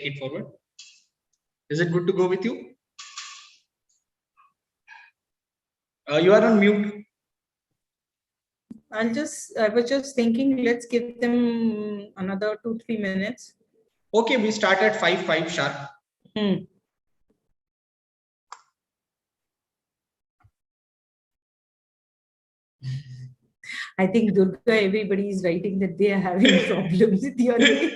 it forward. Is it good to go with you? You are on mute. I was just thinking, let's give them another 2-3 minutes. Okay, we start at 5 sharp. I think Durga, everybody is writing that they are having problems with your name.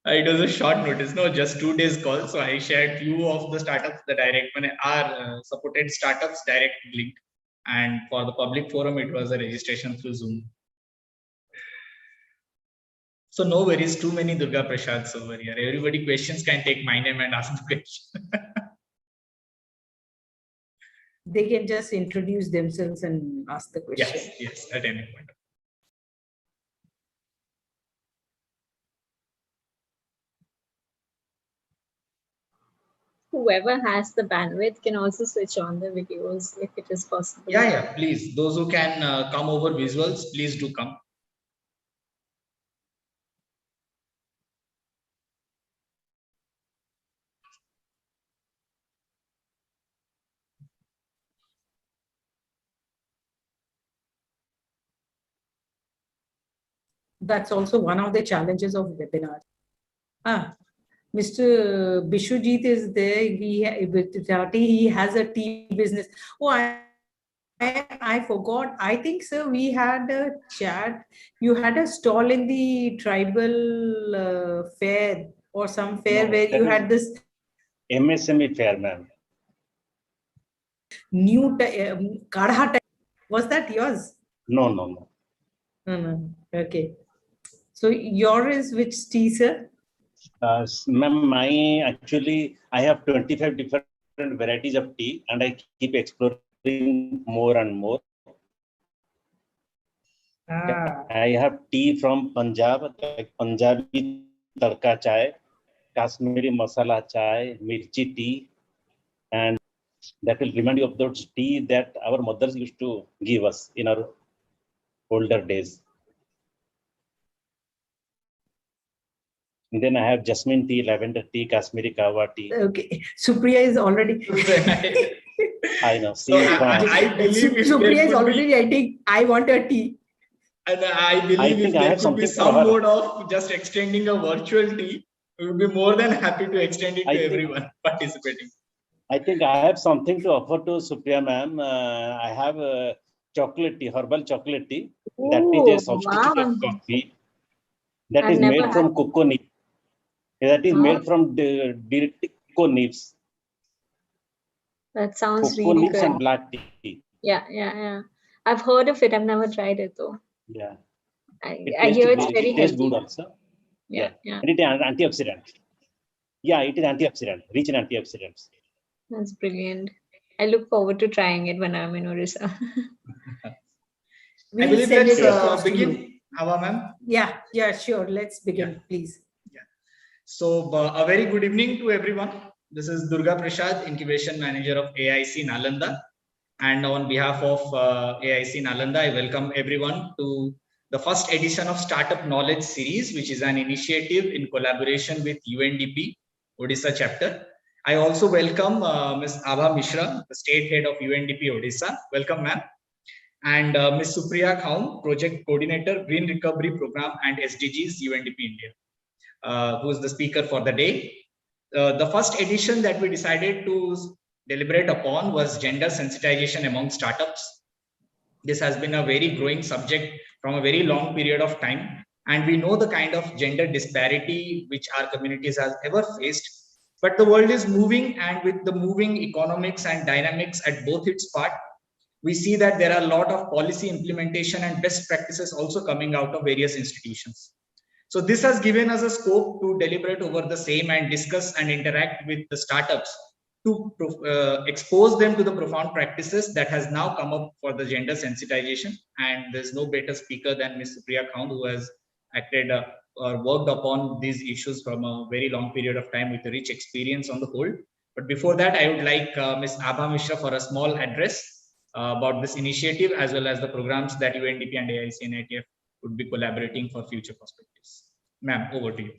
It was a short notice, no, just 2 days call. So I shared few of the startups, the direct our supported startups direct link, and for the public forum, it was a registration through Zoom. So no worries, too many Durga Prasads over here. Everybody questions can take my name and ask the question. They can just introduce themselves and ask the question. Yes, at any point. Whoever has the bandwidth can also switch on the videos if it is possible. Yeah, please. Those who can come over visuals, please do come. That's also one of the challenges of webinars. Mr. Bishujit is there. He has a tea business. Oh, I forgot. I think, sir, we had a chat. You had a stall in the tribal fair or some fair where you had this MSME fair, ma'am. New kadha type. Was that yours? No. Okay. So yours is which tea, sir? Ma'am, I have 25 different varieties of tea, and I keep exploring more and more. I have tea from Punjab, like Punjabi tadka chai, Kashmiri masala chai, mirchi tea, and that will remind you of those tea that our mothers used to give us in our older days. And then I have jasmine tea, lavender tea, Kashmiri kawa tea. Okay, Supriya is already. I know. So I believe Supriya is already writing, I want a tea. And I believe if there could be some mode of just extending a virtual tea, we would be more than happy to extend it to everyone participating. I think I have something to offer to Supriya ma'am. I have a chocolate tea, herbal chocolate tea. Ooh, that is a substitute coffee. That is made from cocoa nibs. That is made from the cocoa nibs. That sounds cocoa really nibs good. And black tea. Yeah. I've heard of it. I've never tried it though. Yeah. I hear it's very healthy. Good also. Yeah. And it is antioxidant. Yeah, it is antioxidant, rich in antioxidants. That's brilliant. I look forward to trying it when I'm in Orissa. I believe let's begin, Hava ma'am. Yeah, sure. Let's begin, please. Yeah. So a very good evening to everyone. This is Durga Prasad, Incubation Manager of AIC Nalanda. And on behalf of AIC Nalanda, I welcome everyone to the first edition of Startup Knowledge Series, which is an initiative in collaboration with UNDP, Odisha chapter. I also welcome Ms. Abha Mishra, the State Head of UNDP Odisha. Welcome, ma'am. And Ms. Supriya Khound, Project Coordinator, Green Recovery Program and SDGs, UNDP India, who is the speaker for the day. The first edition that we decided to deliberate upon was gender sensitization among startups. This has been a very growing subject from a very long period of time. And we know the kind of gender disparity which our communities have ever faced. But the world is moving, and with the moving economics and dynamics at both its part, we see that there are a lot of policy implementation and best practices also coming out of various institutions. So this has given us a scope to deliberate over the same and discuss and interact with the startups to expose them to the profound practices that has now come up for the gender sensitization. And there's no better speaker than Ms. Supriya Khound, who has acted or worked upon these issues from a very long period of time with a rich experience on the whole. But before that, I would like Ms. Abha Mishra for a small address about this initiative, as well as the programs that UNDP and AIC-NITF would be collaborating for future perspectives. Ma'am, over to you.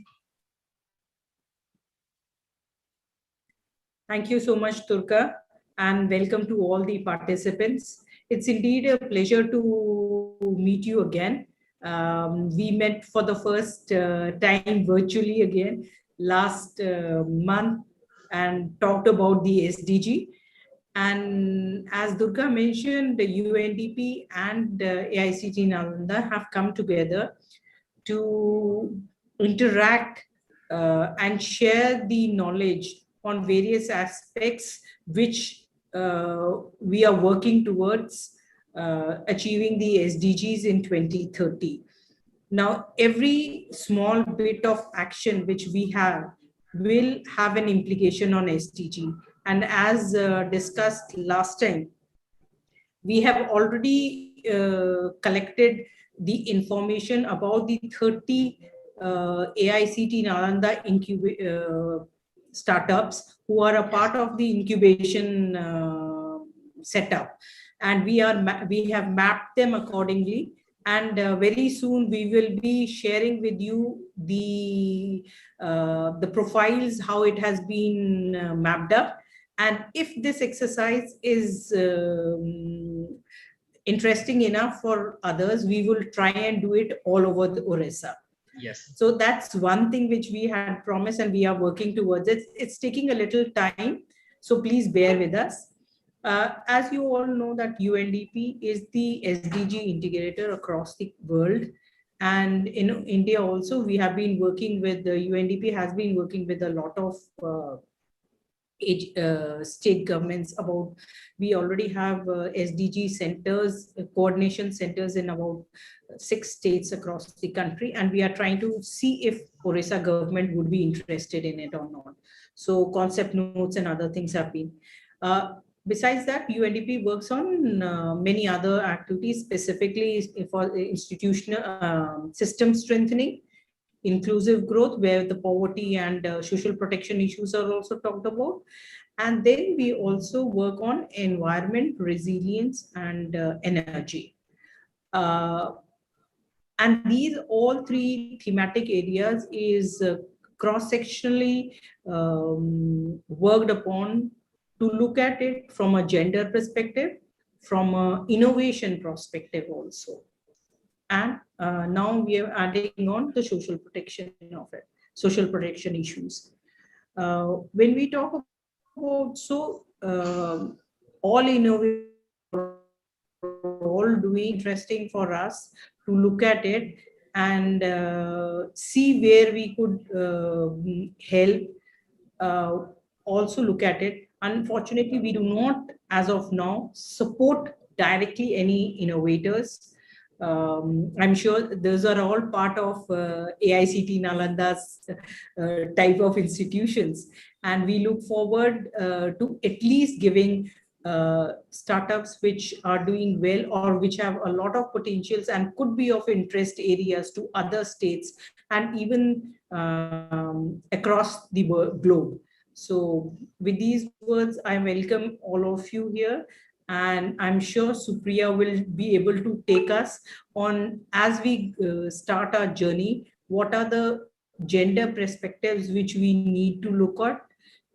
Thank you so much, Turka, and welcome to all the participants. It's indeed a pleasure to meet you again. We met for the first time virtually again last month and talked about the SDG. And as Durga mentioned, the UNDP and AICT-Nalanda have come together to interact and share the knowledge on various aspects which we are working towards achieving the SDGs in 2030. Now, every small bit of action which we have will have an implication on SDG. And as discussed last time, we have already collected the information about the 30 AICT Nalanda startups who are a part of the incubation setup, and we have mapped them accordingly. And very soon we will be sharing with you the profiles, how it has been mapped up. And if this exercise is interesting enough for others, we will try and do it all over the Orissa. Yes. So that's one thing which we had promised and we are working towards it. It's taking a little time, so please bear with us. As you all know that UNDP is the SDG integrator across the world. And in India also, we have been working with, the UNDP has been working with a lot of state governments about, we already have SDG centers, coordination centers in about 6 states across the country, and we are trying to see if Orissa government would be interested in it or not. So concept notes and other things have been. Besides that, UNDP works on many other activities, specifically for institutional system strengthening, inclusive growth, where the poverty and social protection issues are also talked about. And then we also work on environment, resilience, and energy. And these all 3 thematic areas is cross-sectionally worked upon to look at it from a gender perspective, from an innovation perspective also. And now we are adding on the social protection of it, social protection issues. When we talk about, so all innovation, all doing interesting for us to look at it and see where we could help, also look at it. Unfortunately, we do not, as of now, support directly any innovators. I'm sure those are all part of AICT Nalanda's type of institutions. And we look forward to at least giving startups which are doing well or which have a lot of potentials and could be of interest areas to other states and even across the globe. So with these words, I welcome all of you here. And I'm sure Supriya will be able to take us on, as we start our journey, what are the gender perspectives which we need to look at,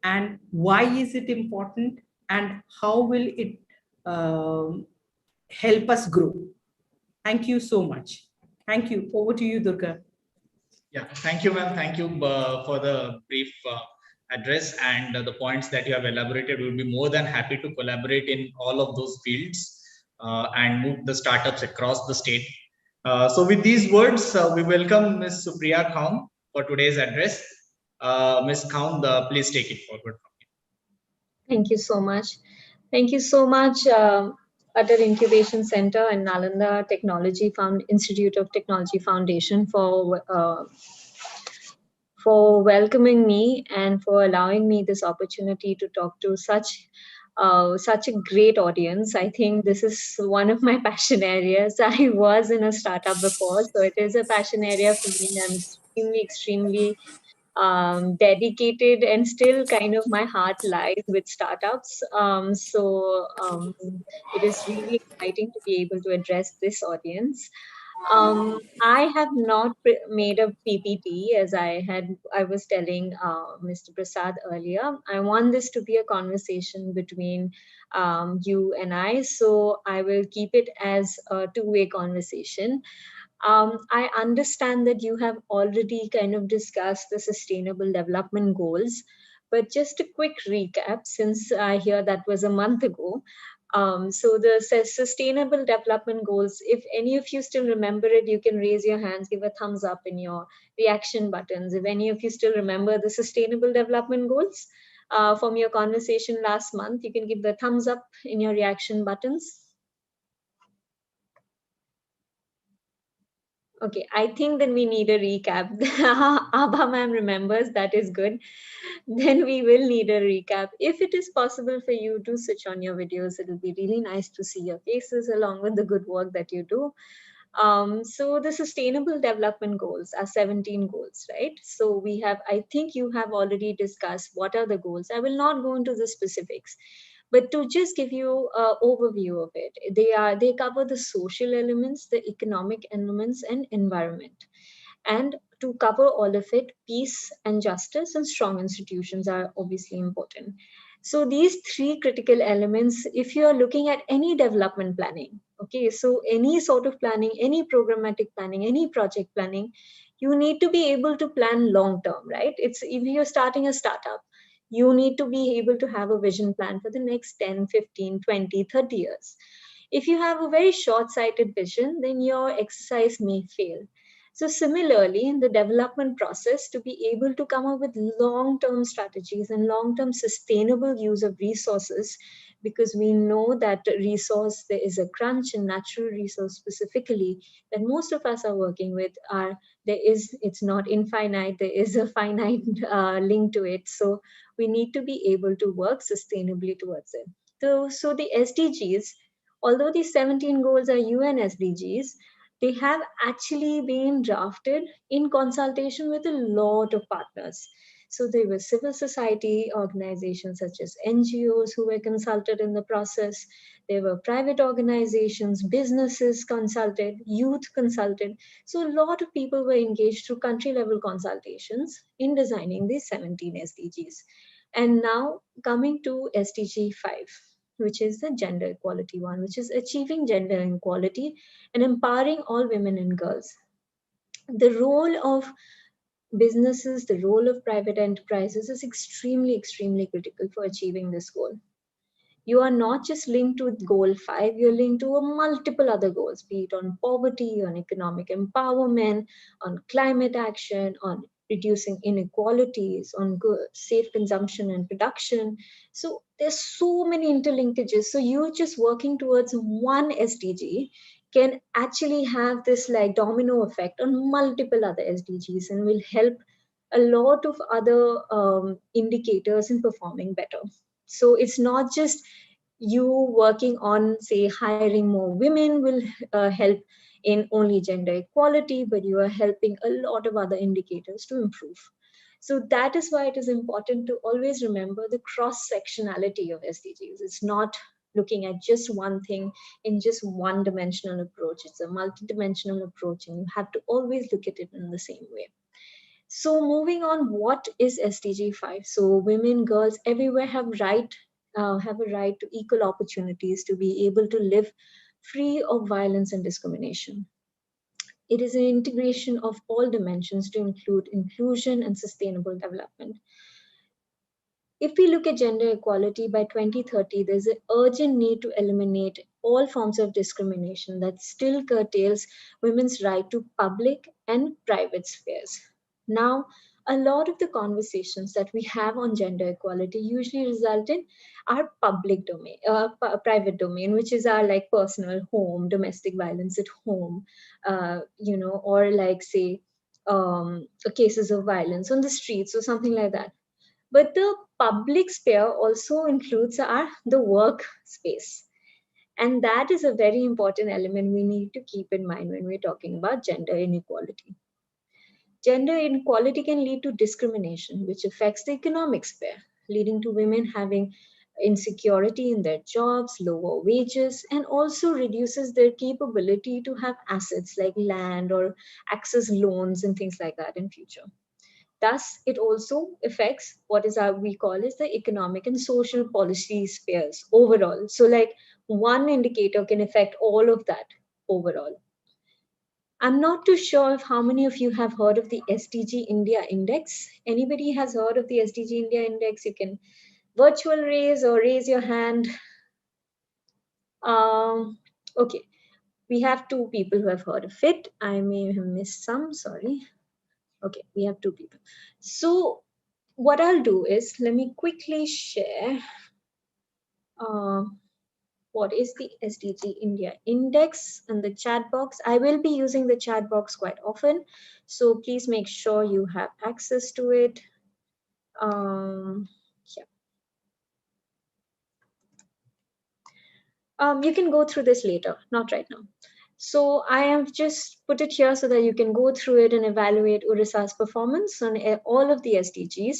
and why is it important, and how will it help us grow. Thank you so much. Thank you. Over to you, Durga. Yeah, thank you, ma'am. Thank you for the brief address and the points that you have elaborated. We'll be more than happy to collaborate in all of those fields and move the startups across the state. So with these words, we welcome Ms. Supriya Khound for today's address. Ms. Khound, please take it forward. Thank you so much. Thank you so much, Atal Incubation Center and Nalanda Institute of Technology Foundation for welcoming me and for allowing me this opportunity to talk to such a great audience. I think this is one of my passion areas. I was in a startup before, so it is a passion area for me. I'm extremely dedicated, and still kind of my heart lies with startups. So it is really exciting to be able to address this audience. I have not made a PPT, as I was telling Mr. Prasad earlier. I want this to be a conversation between you and I, so I will keep it as a two-way conversation. I understand that you have already kind of discussed the sustainable development goals, but just a quick recap, since I hear that was a month ago. So the sustainable development goals, if any of you still remember it, you can raise your hands, give a thumbs up in your reaction buttons. If any of you still remember the sustainable development goals from your conversation last month, you can give the thumbs up in your reaction buttons. Okay, I think then we need a recap. Abha ma'am remembers, that is good. Then we will need a recap. If it is possible for you to switch on your videos, it will be really nice to see your faces along with the good work that you do. So the sustainable development goals are 17 goals, right? So we have, I think you have already discussed what are the goals. I will not go into the specifics, but to just give you an overview of it, they cover the social elements, the economic elements, and environment. And to cover all of it, peace and justice and strong institutions are obviously important. So these three critical elements, if you are looking at any development planning, okay, so any sort of planning, any programmatic planning, any project planning, you need to be able to plan long term, right? It's if you're starting a startup, you need to be able to have a vision plan for the next 10, 15, 20, 30 years. If you have a very short-sighted vision, then your exercise may fail. So similarly, in the development process, to be able to come up with long-term strategies and long-term sustainable use of resources, because we know that there is a crunch in natural resource specifically that most of us are working with, it's not infinite, there is a finite link to it. So we need to be able to work sustainably towards it. So the SDGs, although these 17 goals are UN SDGs, they have actually been drafted in consultation with a lot of partners. So there were civil society organizations such as NGOs who were consulted in the process. There were private organizations, businesses consulted, youth consulted. So a lot of people were engaged through country level consultations in designing these 17 SDGs. And now coming to SDG 5, which is the gender equality one, which is achieving gender equality and empowering all women and girls. The role of businesses, the role of private enterprises is extremely, extremely critical for achieving this goal. You are not just linked to goal 5, you're linked to multiple other goals, be it on poverty, on economic empowerment, on climate action, on reducing inequalities, on safe consumption and production. So there's so many interlinkages. So you just working towards one SDG can actually have this like domino effect on multiple other SDGs and will help a lot of other indicators in performing better. So it's not just you working on, say, hiring more women will help in only gender equality, but you are helping a lot of other indicators to improve. So that is why it is important to always remember the cross-sectionality of SDGs. It's not looking at just one thing in just one-dimensional approach. It's a multi-dimensional approach, and you have to always look at it in the same way. So moving on, what is SDG 5? So women, girls everywhere have a right to equal opportunities to be able to live free of violence and discrimination. It is an integration of all dimensions to include inclusion and sustainable development. If we look at gender equality by 2030, there's an urgent need to eliminate all forms of discrimination that still curtails women's right to public and private spheres. Now, a lot of the conversations that we have on gender equality usually result in our public domain, private domain, which is our like personal home, domestic violence at home, or like say cases of violence on the streets or something like that. But the public sphere also includes the work space. And that is a very important element we need to keep in mind when we're talking about gender inequality. Gender inequality can lead to discrimination, which affects the economic sphere, leading to women having insecurity in their jobs, lower wages, and also reduces their capability to have assets like land or access loans and things like that in future. Thus, it also affects what is we call as the economic and social policy spheres overall. So like one indicator can affect all of that overall. I'm not too sure if how many of you have heard of the SDG India Index. Anybody has heard of the SDG India Index? You can virtual raise or raise your hand. Okay, we have 2 people who have heard of it. I may have missed some, sorry. Okay, we have 2 people. So what I'll do is, let me quickly share what is the SDG India Index in the chat box. I will be using the chat box quite often, so please make sure you have access to it. You can go through this later, not right now. So I have just put it here so that you can go through it and evaluate Odisha's performance on all of the SDGs.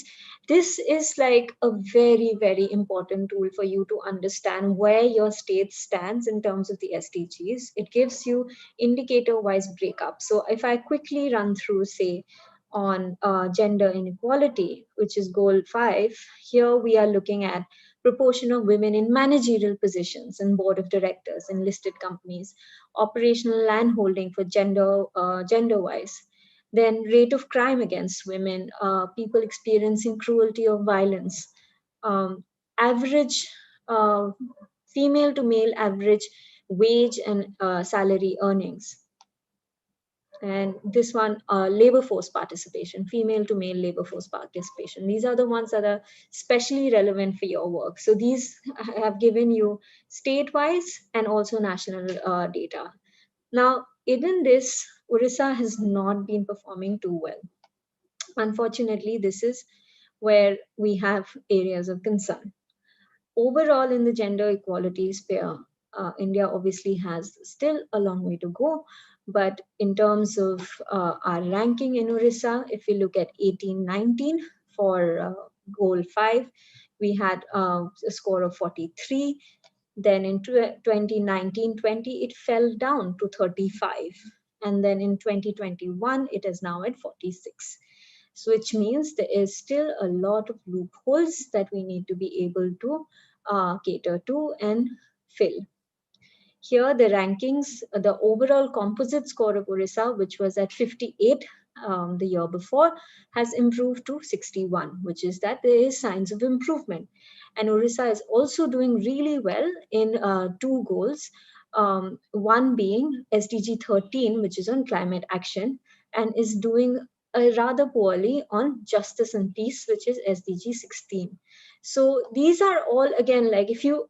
This is like a very, very important tool for you to understand where your state stands in terms of the SDGs. It gives you indicator-wise breakup. So if I quickly run through, say, on gender inequality, which is goal 5, here we are looking at proportion of women in managerial positions and board of directors in listed companies, operational land holding for gender-wise, then rate of crime against women, people experiencing cruelty or violence, average female to male average wage and salary earnings. And this one, labor force participation, female to male labor force participation. These are the ones that are especially relevant for your work. So these have given you state-wise and also national data. Now, even this, Odisha has not been performing too well. Unfortunately, this is where we have areas of concern. Overall, in the gender equality sphere, India obviously has still a long way to go. But in terms of our ranking in Odisha, if we look at 18-19 for goal 5, we had a score of 43. Then in 2019-20, it fell down to 35. And then in 2021, it is now at 46. So which means there is still a lot of loopholes that we need to be able to cater to and fill. Here the rankings, the overall composite score of Odisha, which was at 58 the year before, has improved to 61, which is that there is signs of improvement. And Odisha is also doing really well in 2 goals, one being SDG 13, which is on climate action, and is doing rather poorly on justice and peace, which is SDG 16. So these are all, again, like if you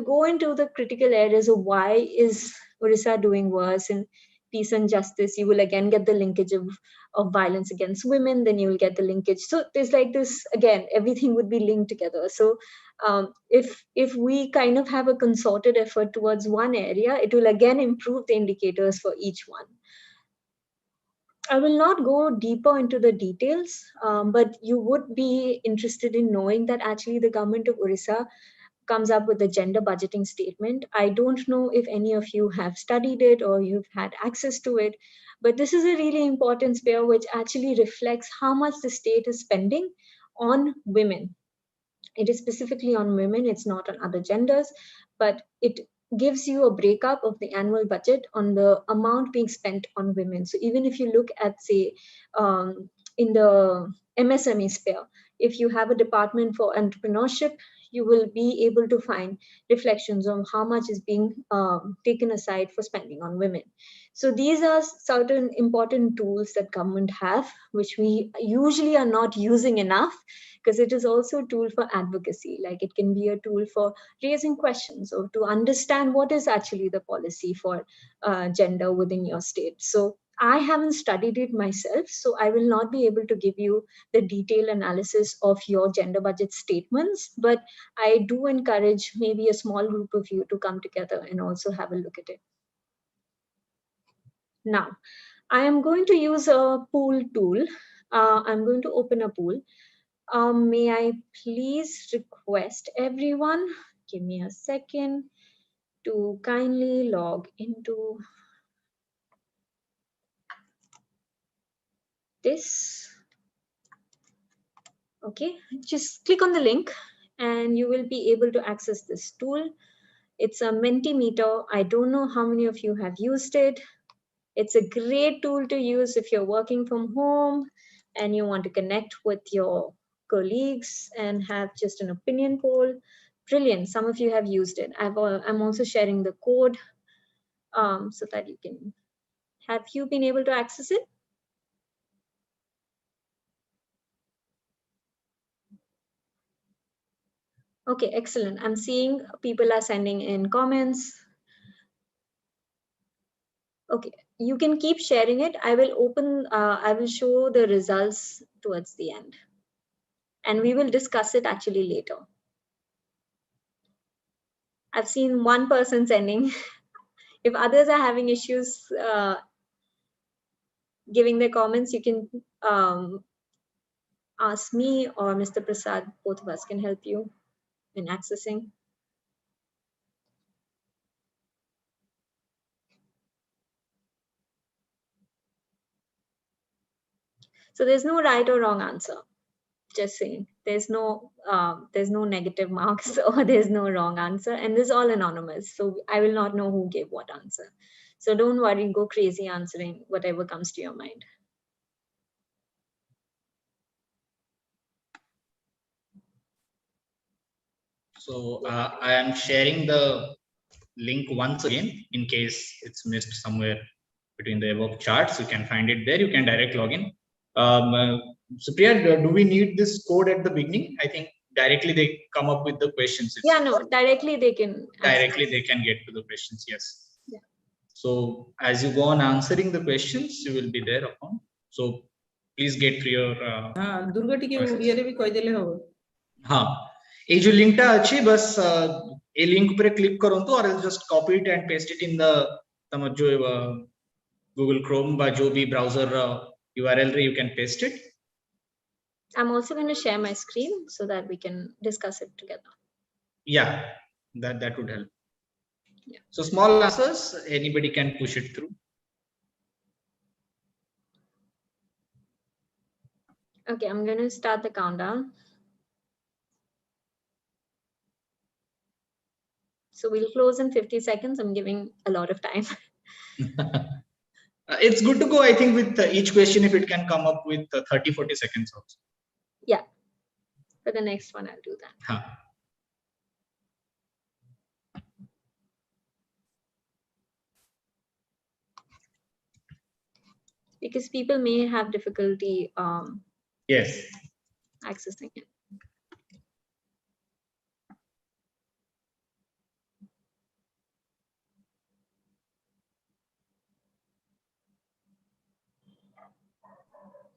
go into the critical areas of why is Odisha doing worse in peace and justice, you will again get the linkage of violence against women, then you will get the linkage. So there's like this, again, everything would be linked together. So if we kind of have a concerted effort towards one area, it will again improve the indicators for each one. I will not go deeper into the details, but you would be interested in knowing that actually the government of Odisha comes up with a gender budgeting statement. I don't know if any of you have studied it or you've had access to it, but this is a really important sphere which actually reflects how much the state is spending on women. It is specifically on women, it's not on other genders, but it gives you a breakup of the annual budget on the amount being spent on women. So even if you look at, say, in the MSME sphere, if you have a department for entrepreneurship, you will be able to find reflections on how much is being taken aside for spending on women. So these are certain important tools that government have, which we usually are not using enough, because it is also a tool for advocacy. Like it can be a tool for raising questions or to understand what is actually the policy for gender within your state. So I haven't studied it myself, so I will not be able to give you the detailed analysis of your gender budget statements, but I do encourage maybe a small group of you to come together and also have a look at it. Now, I am going to use a pool tool. I'm going to open a pool. May I please request everyone, give me a second, to kindly log into this. Okay, just click on the link and you will be able to access this tool. It's a Mentimeter. I don't know how many of you have used it. It's a great tool to use if you're working from home and you want to connect with your colleagues and have just an opinion poll. Brilliant. Some of you have used it. I'm also sharing the code so that you can. Have you been able to access it? Okay, excellent. I'm seeing people are sending in comments. Okay, you can keep sharing it. I will show the results towards the end. And we will discuss it actually later. I've seen one person sending. If others are having issues giving their comments, you can ask me or Mr. Prasad. Both of us can help you in accessing. So there's no right or wrong answer. Just saying, there's no negative marks or there's no wrong answer, and this is all anonymous. So I will not know who gave what answer. So don't worry, go crazy answering whatever comes to your mind. So I am sharing the link once again in case it's missed somewhere between the above charts. You can find it there. You can direct login. Supriya, do we need this code at the beginning? I think directly they come up with the questions. Yeah, no, directly they can. Directly they can get to the questions. Yes. Yeah. So as you go on answering the questions, you will be there upon. So please get your. Durga टिके ओडिया रे भी कहि देले हो. हाँ, ये जो link टा अच्छी बस ये लिंक पर क्लिक करो तो और just copy it and paste it in the तम जो Google Chrome बा जो भी browser URL रे you can paste it. I'm also going to share my screen so that we can discuss it together. Yeah, that would help. Yeah. So small answers, anybody can push it through. Okay, I'm going to start the countdown. So we'll close in 50 seconds. I'm giving a lot of time. It's good to go, I think, with each question if it can come up with 30-40 seconds also. Yeah, for the next one, I'll do that. Huh. Because people may have difficulty Yes. accessing it.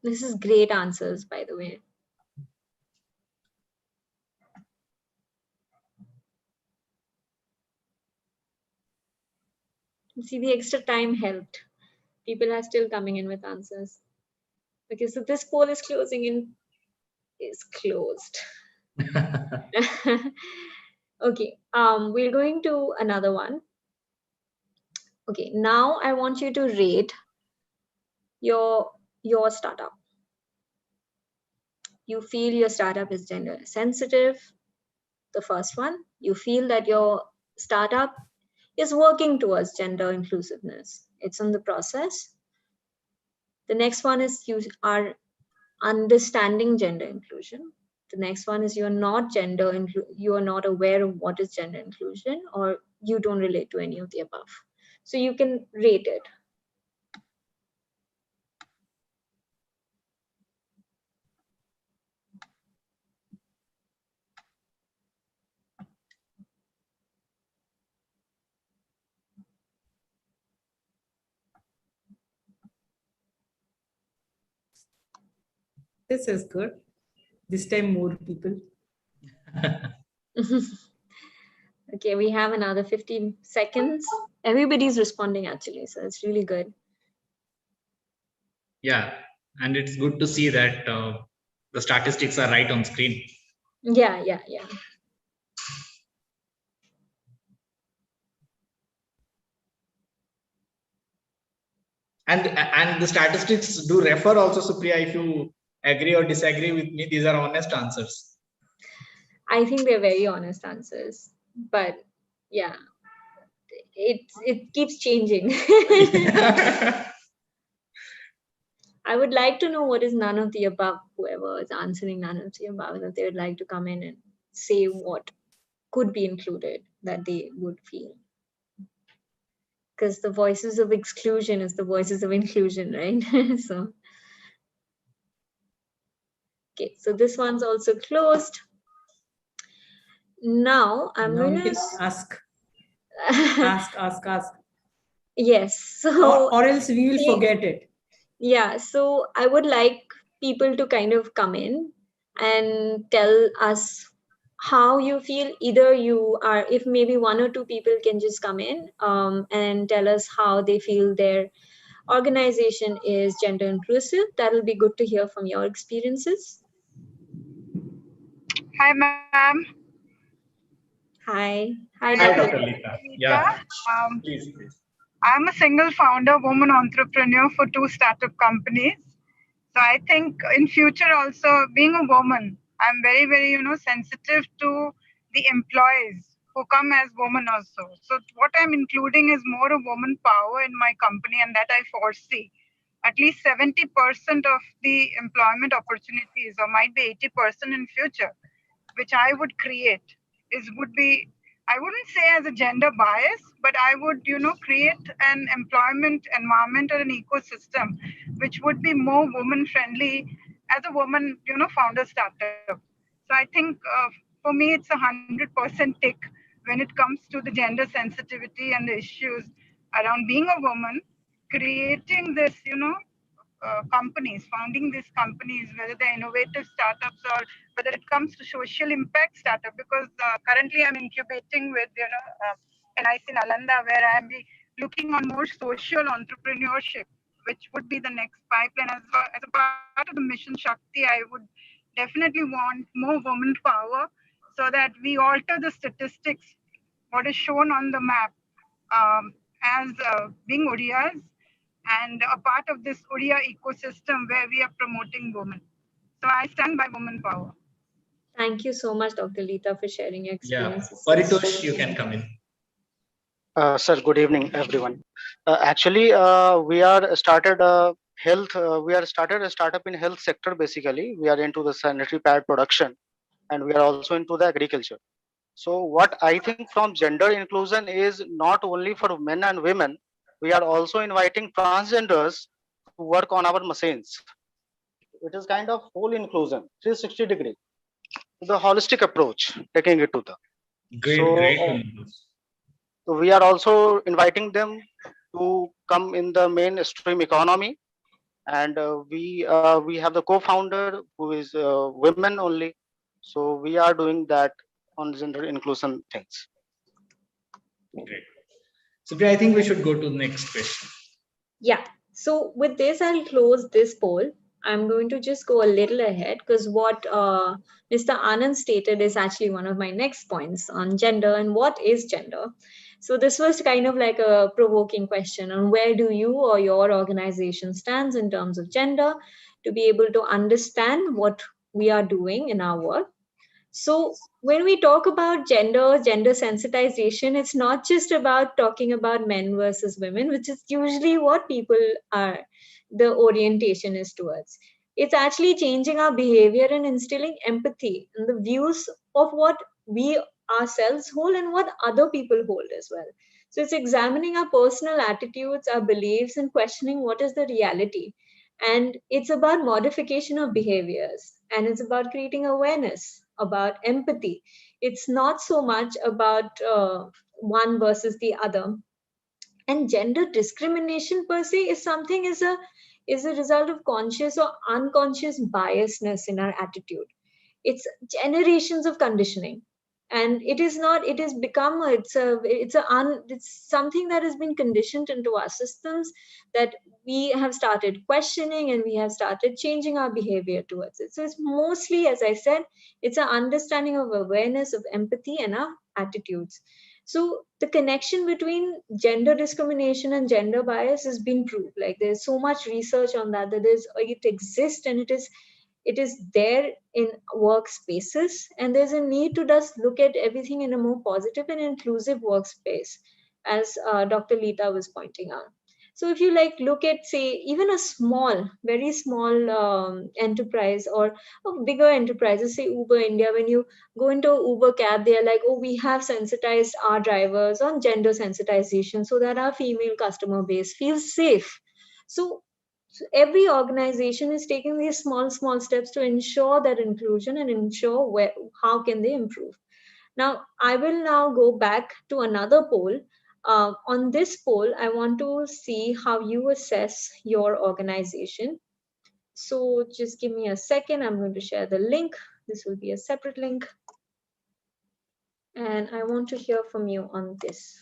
This is great answers, by the way. See, the extra time helped. People are still coming in with answers. Okay, so this poll is closing in, is closed. Okay, we're going to another one. Okay, now I want you to rate your startup. You feel your startup is gender sensitive. The first one, you feel that your startup is working towards gender inclusiveness. It's in the process. The next one is you are understanding gender inclusion. The next one is you are not aware of what is gender inclusion, or you don't relate to any of the above. So you can rate it. This is good. This time more people. Okay, we have another 15 seconds. Everybody's responding actually, so it's really good. Yeah, and it's good to see that The statistics are right on screen. Yeah. And the statistics do refer also, Supriya, if you agree or disagree with me, these are honest answers. I think they're very honest answers, but yeah, it keeps changing. I would like to know what is none of the above. Whoever is answering none of the above, if they would like to come in and say what could be included that they would feel. Because the voices of exclusion is the voices of inclusion, right? So, okay, so this one's also closed. Now I'm Now going you can to ask. Yes. So, or else we will forget it. Yeah. So I would like people to kind of come in and tell us how you feel. Either you are, if maybe one or two people can just come in and tell us how they feel their organization is gender inclusive. That'll be good to hear from your experiences. Hi, ma'am. Hi, Dr. Lita. Yeah, please. I'm a single founder, woman entrepreneur for 2 startup companies. So I think in future also, being a woman, I'm very, very, sensitive to the employees who come as women also. So what I'm including is more of woman power in my company, and that I foresee at least 70% of the employment opportunities, or might be 80% in future, which I would create would be, I wouldn't say as a gender bias, but I would, create an employment environment or an ecosystem which would be more woman friendly as a woman, founder startup. So I think for me, it's 100% tick when it comes to the gender sensitivity and the issues around being a woman, creating this, companies, founding these companies, whether they're innovative startups or whether it comes to social impact startup. Because currently I'm incubating with NIC Nalanda, where I'm looking on more social entrepreneurship, which would be the next pipeline. As a part of the mission Shakti, I would definitely want more women power so that we alter the statistics, what is shown on the map as being Odiyas, and a part of this Odia ecosystem where we are promoting women. So I stand by women power. Thank you so much, Dr. Lita, for sharing your experiences. Yeah, Paritosh, you can come in. Sir, good evening, everyone. Actually, we are started health. We are started a startup in health sector. Basically, we are into the sanitary pad production, and we are also into the agriculture. So, what I think from gender inclusion is not only for men and women. We are also inviting transgenders to work on our machines. It is kind of whole inclusion, 360 degree, the holistic approach, taking it to the. Great. So we are also inviting them to come in the mainstream economy, and we have the co-founder who is women only. So we are doing that on gender inclusion things. Great. Supriya, I think we should go to the next question. Yeah. So with this, I'll close this poll. I'm going to just go a little ahead because what Mr. Anand stated is actually one of my next points on gender and what is gender. So this was kind of like a provoking question on where do you or your organization stands in terms of gender to be able to understand what we are doing in our work. So when we talk about gender sensitization, it's not just about talking about men versus women, which is usually what people are, the orientation is towards. It's actually changing our behavior and instilling empathy in the views of what we ourselves hold and what other people hold as well. So it's examining our personal attitudes, our beliefs, and questioning what is the reality. And it's about modification of behaviors, and it's about creating awareness, about empathy. It's not so much about one versus the other. And gender discrimination per se is something is a result of conscious or unconscious biasness in our attitude. It's generations of conditioning. And it is not, it has become it's something that has been conditioned into our systems, that we have started questioning and we have started changing our behavior towards it. So it's mostly, as I said, it's an understanding of awareness, of empathy, and our attitudes. So the connection between gender discrimination and gender bias has been proved. Like there's so much research on that, it exists, and it is there in workspaces, and there's a need to just look at everything in a more positive and inclusive workspace, as Dr. Leeta was pointing out. So if you like look at, say, even a small, very small enterprise, or bigger enterprises, say Uber India, when you go into an Uber cab, they're like, oh, we have sensitized our drivers on gender sensitization so that our female customer base feels safe. So every organization is taking these small steps to ensure that inclusion and ensure how can they improve. Now, I will now go back to another poll. On this poll, I want to see how you assess your organization. So just give me a second. I'm going to share the link. This will be a separate link. And I want to hear from you on this.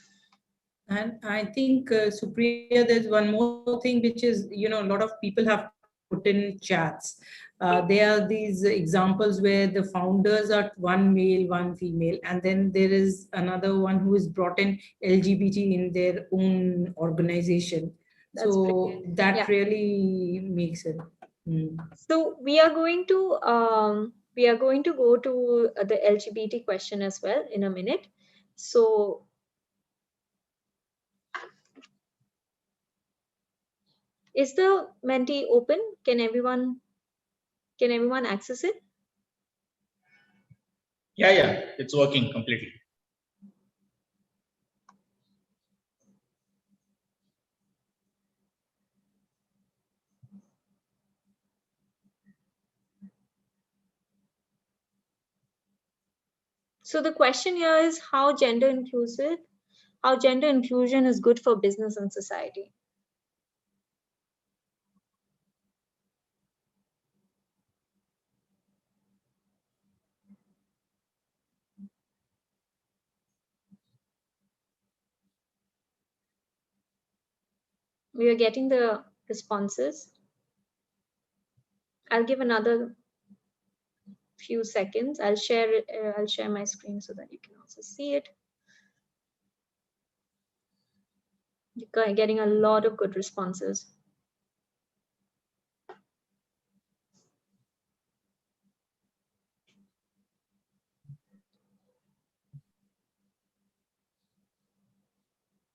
And I think, Supriya, there's one more thing, which is, a lot of people have put in chats. There are these examples where the founders are one male, one female, and then there is another one who is brought in LGBT in their own organization. That's so brilliant. that really makes it. So we are going to go to the LGBT question as well in a minute. So is the Menti open? Can everyone access it? Yeah, it's working completely. So the question here is how gender inclusion is good for business and society. We are getting the responses. I'll give another few seconds. I'll share my screen so that you can also see it. You're getting a lot of good responses.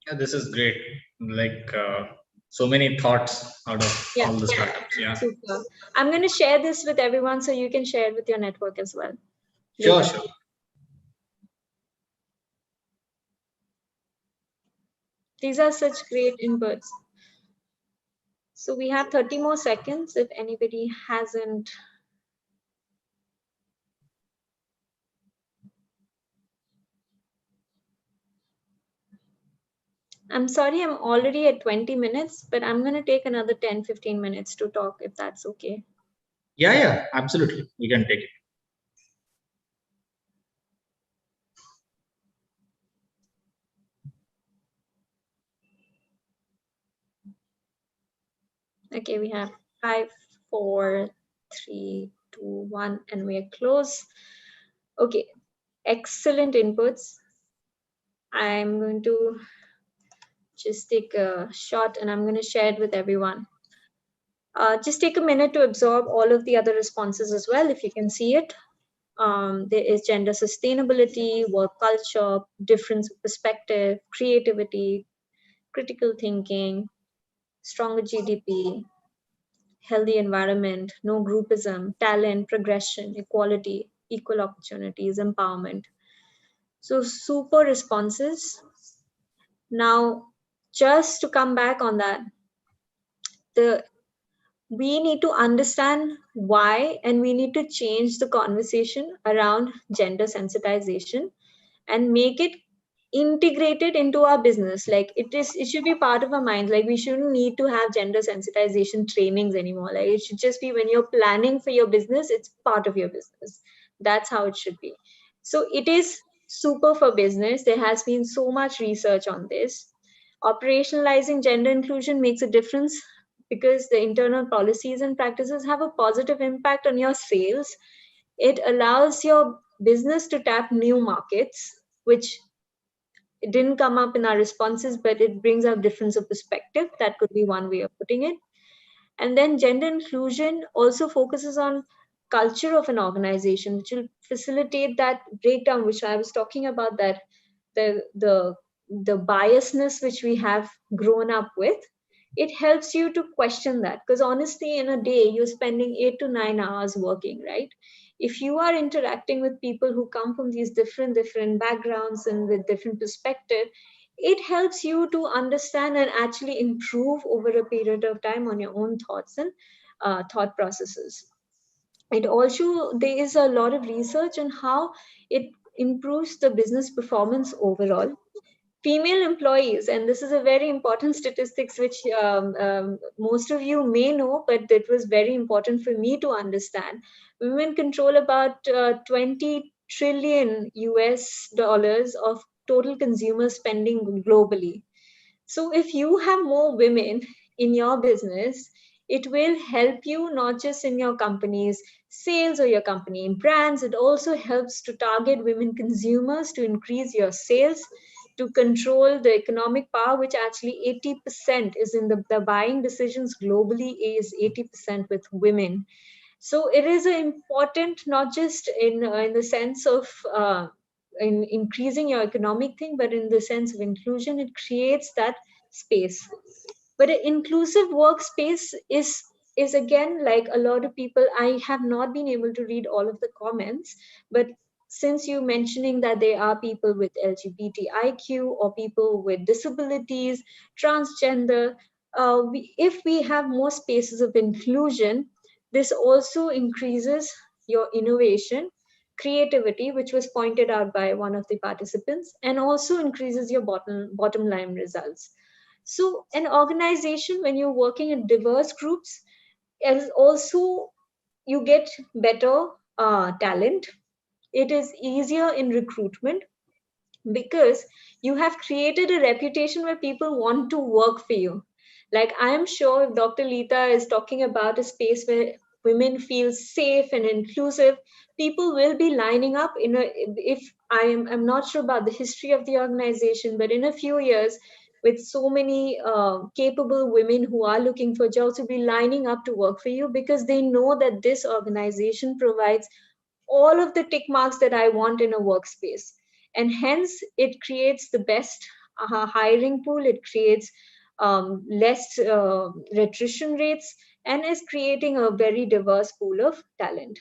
Yeah, this is great. Like so many thoughts out of all the startups. Yeah. Super. I'm going to share this with everyone so you can share it with your network as well. Sure. These are such great inputs. So we have 30 more seconds if anybody hasn't. I'm sorry, I'm already at 20 minutes, but I'm going to take another 10-15 minutes to talk, if that's okay. Yeah, absolutely. You can take it. Okay, we have 5, 4, 3, 2, 1, and we are close. Okay, excellent inputs. I'm going to just take a shot and I'm going to share it with everyone. Just take a minute to absorb all of the other responses as well, if you can see it. There is gender sustainability, work culture, difference of perspective, creativity, critical thinking, stronger GDP, healthy environment, no groupism, talent, progression, equality, equal opportunities, empowerment. So super responses. Now, just to come back on that, we need to understand why, and we need to change the conversation around gender sensitization and make it integrated into our business. Like it should be part of our mind. Like we shouldn't need to have gender sensitization trainings anymore. Like it should just be when you're planning for your business, it's part of your business. That's how it should be. So it is super for business. There has been so much research on this. Operationalizing gender inclusion makes a difference because the internal policies and practices have a positive impact on your sales. It allows your business to tap new markets, which didn't come up in our responses, but it brings out difference of perspective. That could be one way of putting it. And then gender inclusion also focuses on culture of an organization, which will facilitate that breakdown, which I was talking about, that the biasness which we have grown up with. It helps you to question that, because honestly, in a day, you're spending 8 to 9 hours working, right? If you are interacting with people who come from these different backgrounds and with different perspective, it helps you to understand and actually improve over a period of time on your own thoughts and thought processes. It also, there is a lot of research on how it improves the business performance overall. Female employees, and this is a very important statistics which most of you may know, but it was very important for me to understand. Women control about 20 trillion US dollars of total consumer spending globally. So if you have more women in your business, it will help you not just in your company's sales or your company brands. It also helps to target women consumers to increase your sales, to control the economic power, which actually 80% is in the buying decisions globally is 80% with women. So it is important, not just in the sense of in increasing your economic thing, but in the sense of inclusion. It creates that space. But an inclusive workspace is again, like a lot of people, I have not been able to read all of the comments, but since you mentioning that there are people with LGBTIQ or people with disabilities, transgender, if we have more spaces of inclusion, this also increases your innovation, creativity, which was pointed out by one of the participants, and also increases your bottom line results. So an organization, when you're working in diverse groups, is also, you get better talent. It is easier in recruitment because you have created a reputation where people want to work for you. Like, I am sure if Dr. Lita is talking about a space where women feel safe and inclusive, people will be lining up if I'm not sure about the history of the organization, but in a few years, with so many capable women who are looking for jobs, will be lining up to work for you because they know that this organization provides all of the tick marks that I want in a workspace. And hence, it creates the best hiring pool, it creates less attrition rates, and is creating a very diverse pool of talent.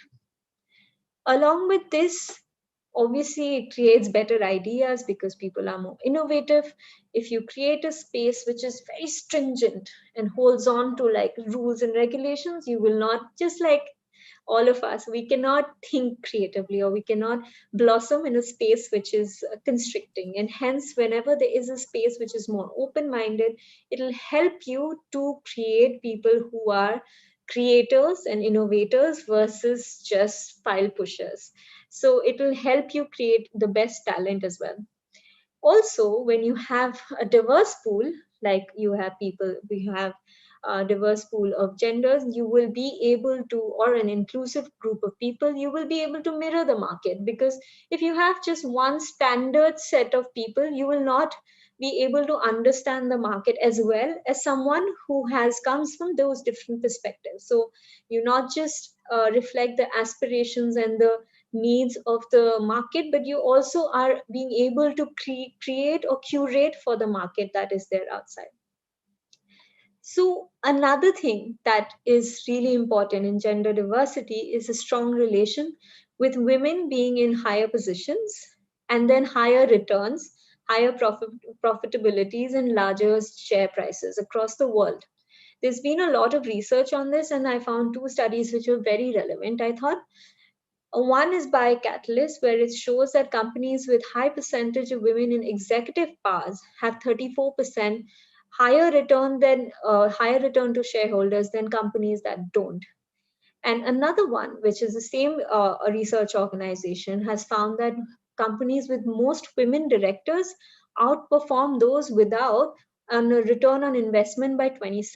Along with this, obviously, it creates better ideas because people are more innovative. If you create a space which is very stringent and holds on to like rules and regulations, you will not, just like all of us, we cannot think creatively, or we cannot blossom in a space which is constricting. And hence, whenever there is a space which is more open-minded, it'll help you to create people who are creators and innovators versus just file pushers. So it will help you create the best talent as well. Also, when you have a diverse pool, like you have people, we have a diverse pool of genders, you will be able to, or an inclusive group of people, you will be able to mirror the market. Because if you have just one standard set of people, you will not be able to understand the market as well as someone who comes from those different perspectives. So you not just reflect the aspirations and the needs of the market, but you also are being able to create or curate for the market that is there outside. So another thing that is really important in gender diversity is a strong relation with women being in higher positions, and then higher returns, higher profitabilities, and larger share prices across the world. There's been a lot of research on this, and I found 2 studies which were very relevant, I thought. One is by Catalyst, where it shows that companies with high percentage of women in executive powers have 34% higher return to shareholders than companies that don't. And another one, which is the same research organization, has found that companies with most women directors outperform those without a return on investment by 26%.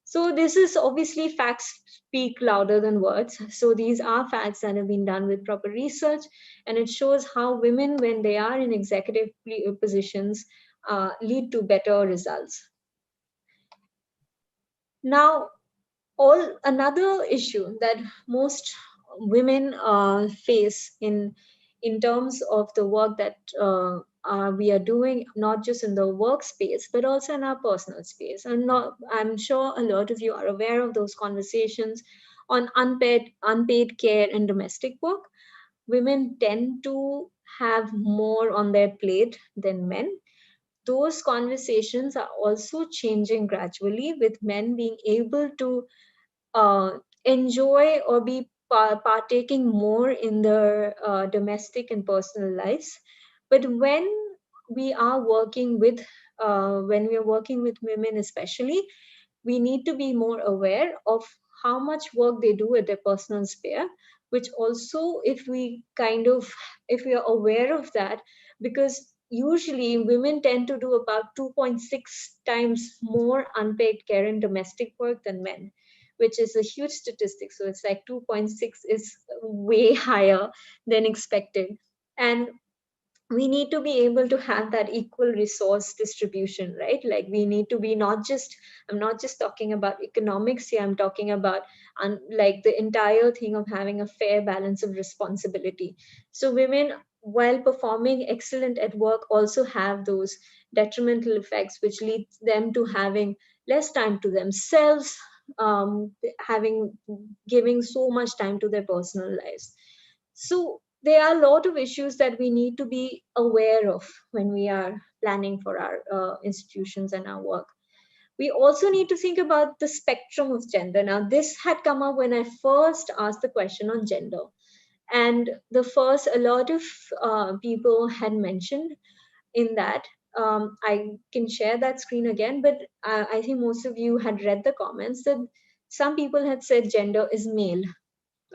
So this is obviously facts speak louder than words. So these are facts that have been done with proper research, and it shows how women, when they are in executive positions, lead to better results. Now, another issue that most women face in terms of the work that we are doing, not just in the workspace but also in our personal space. I'm sure a lot of you are aware of those conversations on unpaid care and domestic work. Women tend to have more on their plate than men. Those conversations are also changing gradually, with men being able to enjoy or be partaking more in their domestic and personal lives. But when we are working with women especially, we need to be more aware of how much work they do at their personal sphere, which also, if we are aware of that, because usually women tend to do about 2.6 times more unpaid care and domestic work than men, which is a huge statistic. So it's like 2.6 is way higher than expected. And we need to be able to have that equal resource distribution, right? Like we need to be I'm not just talking about economics here, I'm talking about like the entire thing of having a fair balance of responsibility. So women, while performing excellent at work, also have those detrimental effects, which leads them to having less time to themselves, giving so much time to their personal lives. So there are a lot of issues that we need to be aware of when we are planning for our institutions and our work. We also need to think about the spectrum of gender. Now, this had come up when I first asked the question on gender. And a lot of people had mentioned in that. I can share that screen again, but I think most of you had read the comments that some people had said gender is male,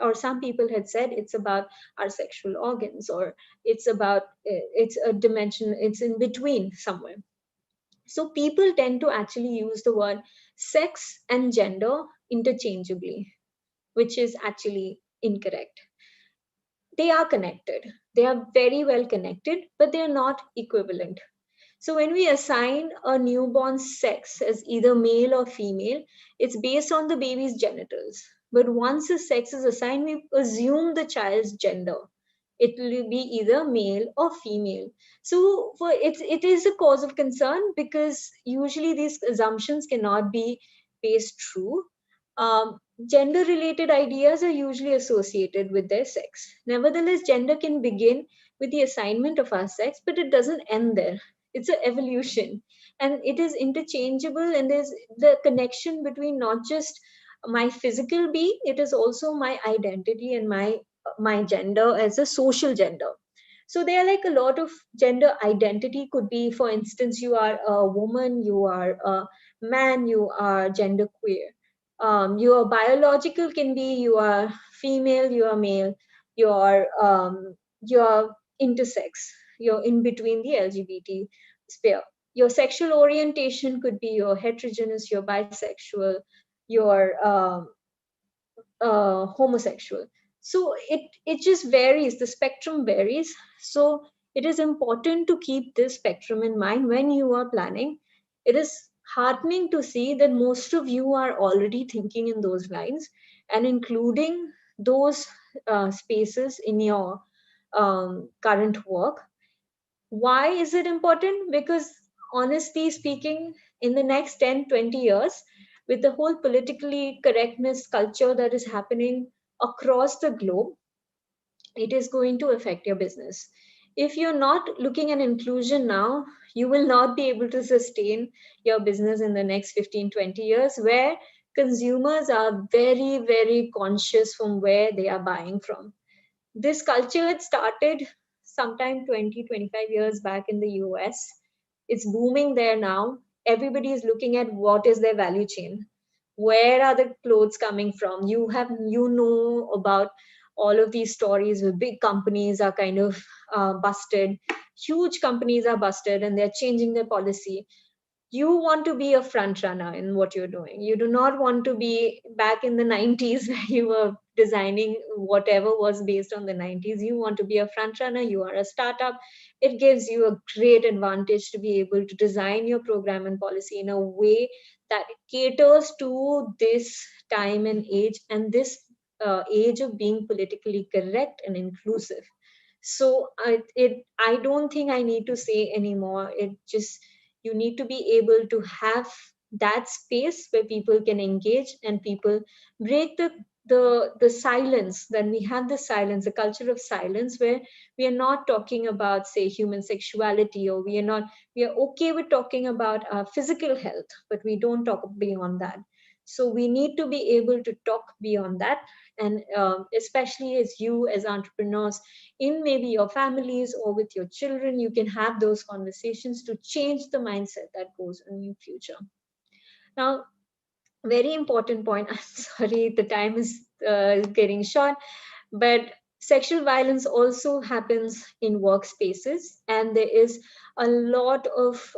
or some people had said it's about our sexual organs, or it's a dimension, it's in between somewhere. So people tend to actually use the word sex and gender interchangeably, which is actually incorrect. They are connected, they are very well connected, but they are not equivalent. So when we assign a newborn sex as either male or female, it's based on the baby's genitals. But once a sex is assigned, we assume the child's gender. It will be either male or female. So it is a cause of concern, because usually these assumptions cannot be based true. Gender-related ideas are usually associated with their sex. Nevertheless, gender can begin with the assignment of our sex, but it doesn't end there. It's an evolution, and it is interchangeable, and there's the connection between not just my physical being, it is also my identity and my gender as a social gender. So there are like a lot of gender identity could be, for instance, you are a woman, you are a man, you are gender queer. Your biological can be you are female, you are male, you're intersex, you're in between the LGBT sphere. Your sexual orientation could be you're heterogeneous, you're bisexual, you're homosexual. So it just varies, the spectrum varies. So it is important to keep this spectrum in mind when you are planning. It is heartening to see that most of you are already thinking in those lines and including those spaces in your current work. Why is it important? Because honestly speaking, in the next 10-20 years, with the whole politically correctness culture that is happening across the globe, it is going to affect your business. If you're not looking at inclusion now, you will not be able to sustain your business in the next 15-20 years, where consumers are very, very conscious from where they are buying from. This culture had started sometime 20-25 years back in the US. It's booming there now. Everybody is looking at what is their value chain. Where are the clothes coming from? You know about all of these stories where big companies are kind of busted, huge companies are busted and they're changing their policy. You want to be a front runner in what you're doing. You do not want to be back in the 90s where you were designing whatever was based on the 90s. You want to be a front runner. You are a startup. It gives you a great advantage to be able to design your program and policy in a way that caters to this time and age, and this age of being politically correct and inclusive. So I don't think I need to say anymore. It just, you need to be able to have that space where people can engage and people break the silence. Then we have the silence, the culture of silence, where we are not talking about, say, human sexuality, or we are okay with talking about physical health, but we don't talk beyond that. So we need to be able to talk beyond that. And especially as you, as entrepreneurs, in maybe your families or with your children, you can have those conversations to change the mindset that goes on in future. Now, very important point. I'm sorry, the time is getting short, but sexual violence also happens in workspaces, and there is a lot of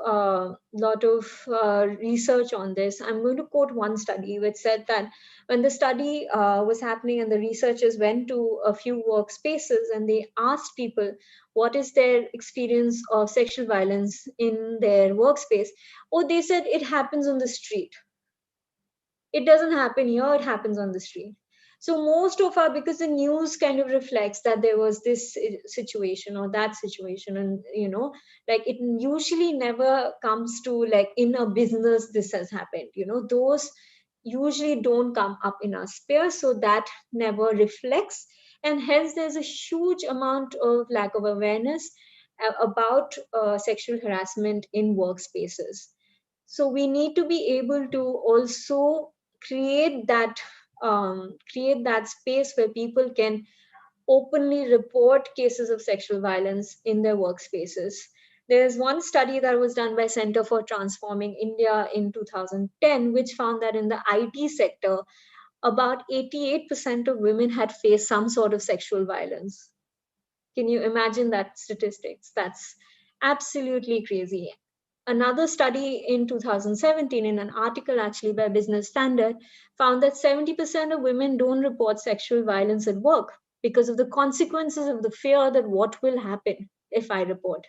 research on this. I'm going to quote one study which said that when the study was happening and the researchers went to a few workspaces and they asked people what is their experience of sexual violence in their workspace, oh, they said it happens on the street. It doesn't happen here, it happens on the street. So most of our, because the news kind of reflects that there was this situation or that situation, and like it usually never comes to like in a business this has happened, those usually don't come up in our sphere, so that never reflects, and hence there's a huge amount of lack of awareness about sexual harassment in workspaces. So we need to be able to also create that space where people can openly report cases of sexual violence in their workspaces. There's one study that was done by Center for Transforming India in 2010, which found that in the IT sector, about 88% of women had faced some sort of sexual violence. Can you imagine that statistics? That's absolutely crazy. Another study in 2017, in an article actually by Business Standard, found that 70% of women don't report sexual violence at work because of the consequences of the fear that what will happen if I report.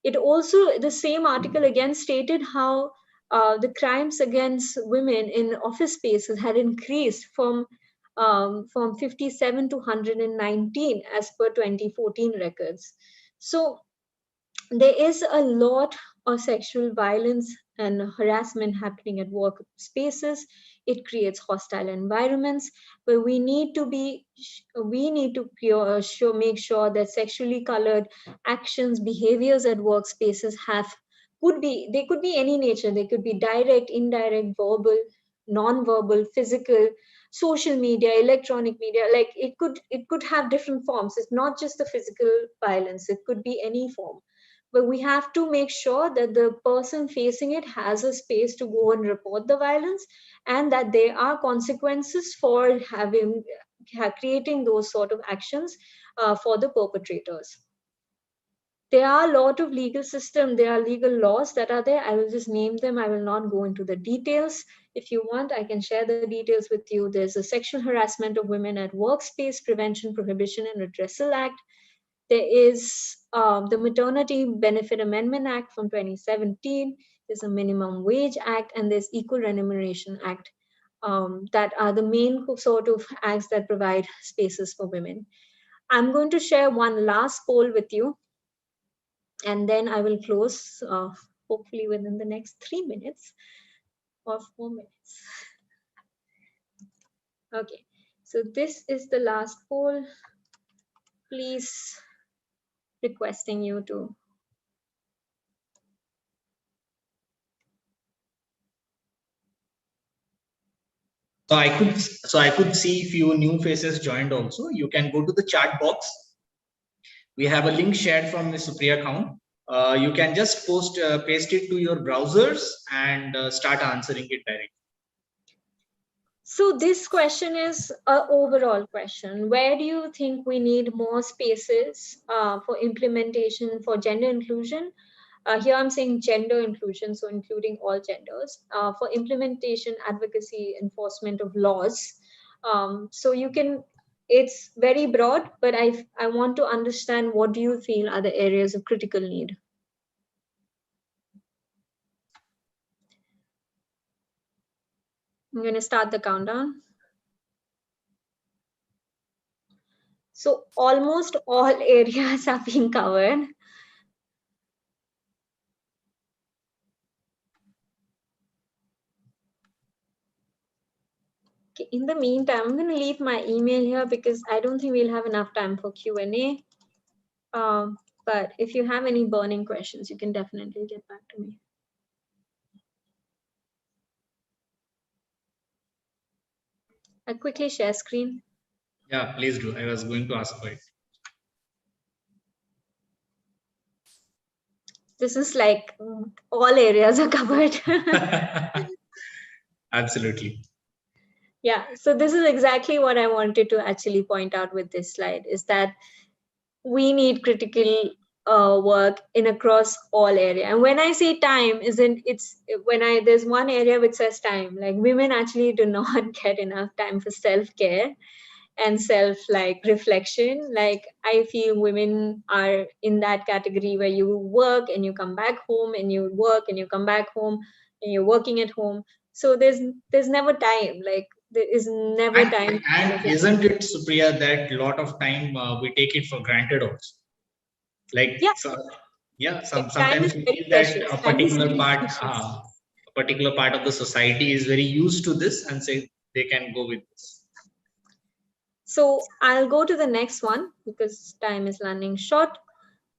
It also, the same article again stated how the crimes against women in office spaces had increased from 57 to 119 as per 2014 records. So there is a lot of sexual violence and harassment happening at workspaces. It creates hostile environments where we need to make sure that sexually colored actions, behaviors at workspaces could be any nature. They could be direct, indirect, verbal, non-verbal, physical, social media, electronic media. Like it could have different forms. It's not just the physical violence. It could be any form. But we have to make sure that the person facing it has a space to go and report the violence, and that there are consequences for creating those sort of actions for the perpetrators. There are a lot of legal systems, there are legal laws that are there. I will just name them. I will not go into the details. If you want, I can share the details with you. There's a Sexual Harassment of Women at Workspace Prevention, Prohibition and Redressal Act. There is the Maternity Benefit Amendment Act from 2017. There's a Minimum Wage Act, and there's Equal Remuneration Act. That are the main sort of acts that provide spaces for women. I'm going to share one last poll with you, and then I will close hopefully within the next 3 minutes or 4 minutes. Okay, so this is the last poll. Please, requesting you to. So I could see few new faces joined also. You can go to the chat box. We have a link shared from Ms. Supriya Khound. You can just paste it to your browsers and start answering it directly. So this question is an overall question. Where do you think we need more spaces for implementation for gender inclusion? Here I'm saying gender inclusion, so including all genders, for implementation, advocacy, enforcement of laws. So you can, it's very broad, but I want to understand what do you feel are the areas of critical need? I'm going to start the countdown. So almost all areas are being covered. Okay, in the meantime, I'm going to leave my email here because I don't think we'll have enough time for Q&A. But if you have any burning questions, you can definitely get back to me. I'll quickly share screen. Yeah, please do. I was going to ask for it. This is like all areas are covered. Absolutely. Yeah, so this is exactly what I wanted to actually point out with this slide, is that we need critical work in across all area. And when I say time, isn't it's when there's one area which says time, like women actually do not get enough time for self-care and self reflection. Like I feel women are in that category where you work and you come back home and you work and you come back home and you're working at home. So there's never time. Like there is never time. And isn't it, Supriya, that a lot of time we take it for granted also? Like, yeah, so, yeah, time sometimes is we very feel that precious. a Time is particular very part, precious. a particular part of the society is very used to this and say they can go with this. So I'll go to the next one because time is running short.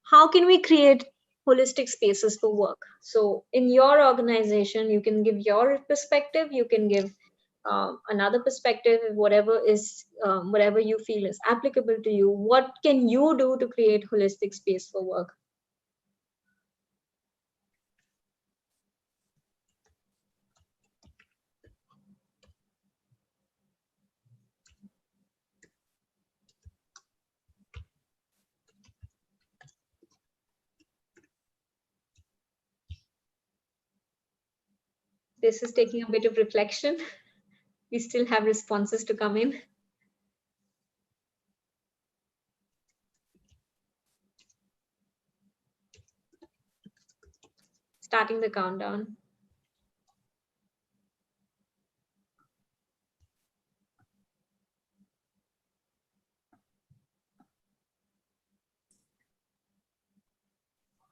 How can we create holistic spaces for work? So in your organization, you can give your perspective, you can give another perspective, whatever you feel is applicable to you. What can you do to create holistic space for work? This is taking a bit of reflection. We still have responses to come in. Starting the countdown.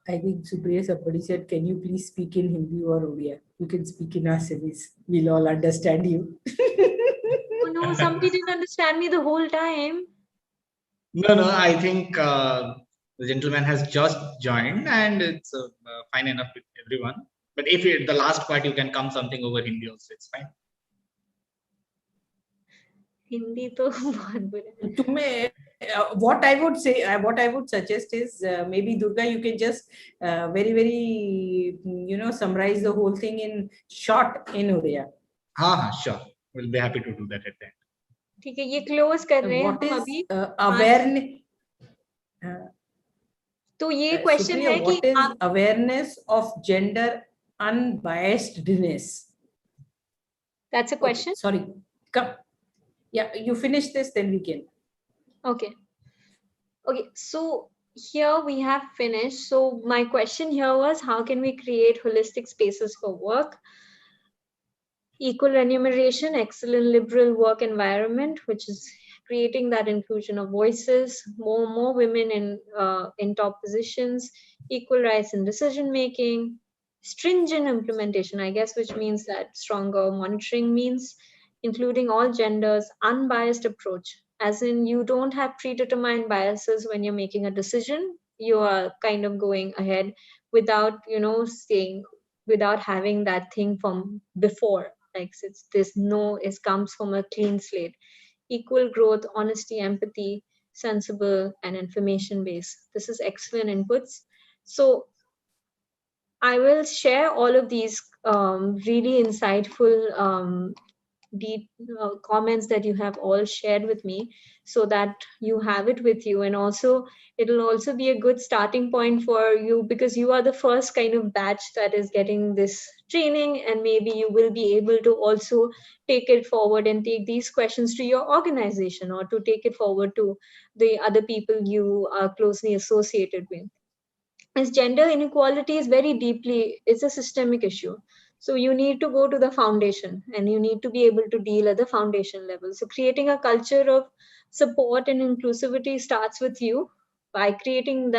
I think Supriya somebody said, can you please speak in Hindi or Odia? You can speak in Assamese. We'll all understand you. Oh no, somebody didn't understand me the whole time. No, I think the gentleman has just joined and it's fine enough with everyone. But if the last part you can come something over Hindi also, it's fine. Hindi to bahut bura hai. What I would say, what I would suggest is maybe Durga, you can just very, summarize the whole thing in short in Odia. Sure. We'll be happy to do that at the end. ठीक है, ये close कर रहे हैं What हम is अभी awareness? तो ये question Supriya, है what कि is awareness of gender unbiasedness? That's a question. Okay, sorry, come. Yeah, you finish this, then we can. Okay. So here we have finished. So my question here was, how can we create holistic spaces for work? Equal remuneration, excellent liberal work environment, which is creating that inclusion of voices, more women in top positions, equal rights in decision making, stringent implementation, I guess, which means that stronger monitoring means including all genders, unbiased approach, as in you don't have predetermined biases when you're making a decision. You are kind of going ahead without, saying, without having that thing from before. Like it comes from a clean slate. Equal growth, honesty, empathy, sensible, and information based. This is excellent inputs. So I will share all of these really insightful deep comments that you have all shared with me, so that you have it with you. And also it'll also be a good starting point for you, because you are the first kind of batch that is getting this training, and maybe you will be able to also take it forward and take these questions to your organization, or to take it forward to the other people you are closely associated with. As gender inequality is very deeply, it's a systemic issue. So you need to go to the foundation, and you need to be able to deal at the foundation level. So creating a culture of support and inclusivity starts with you, by creating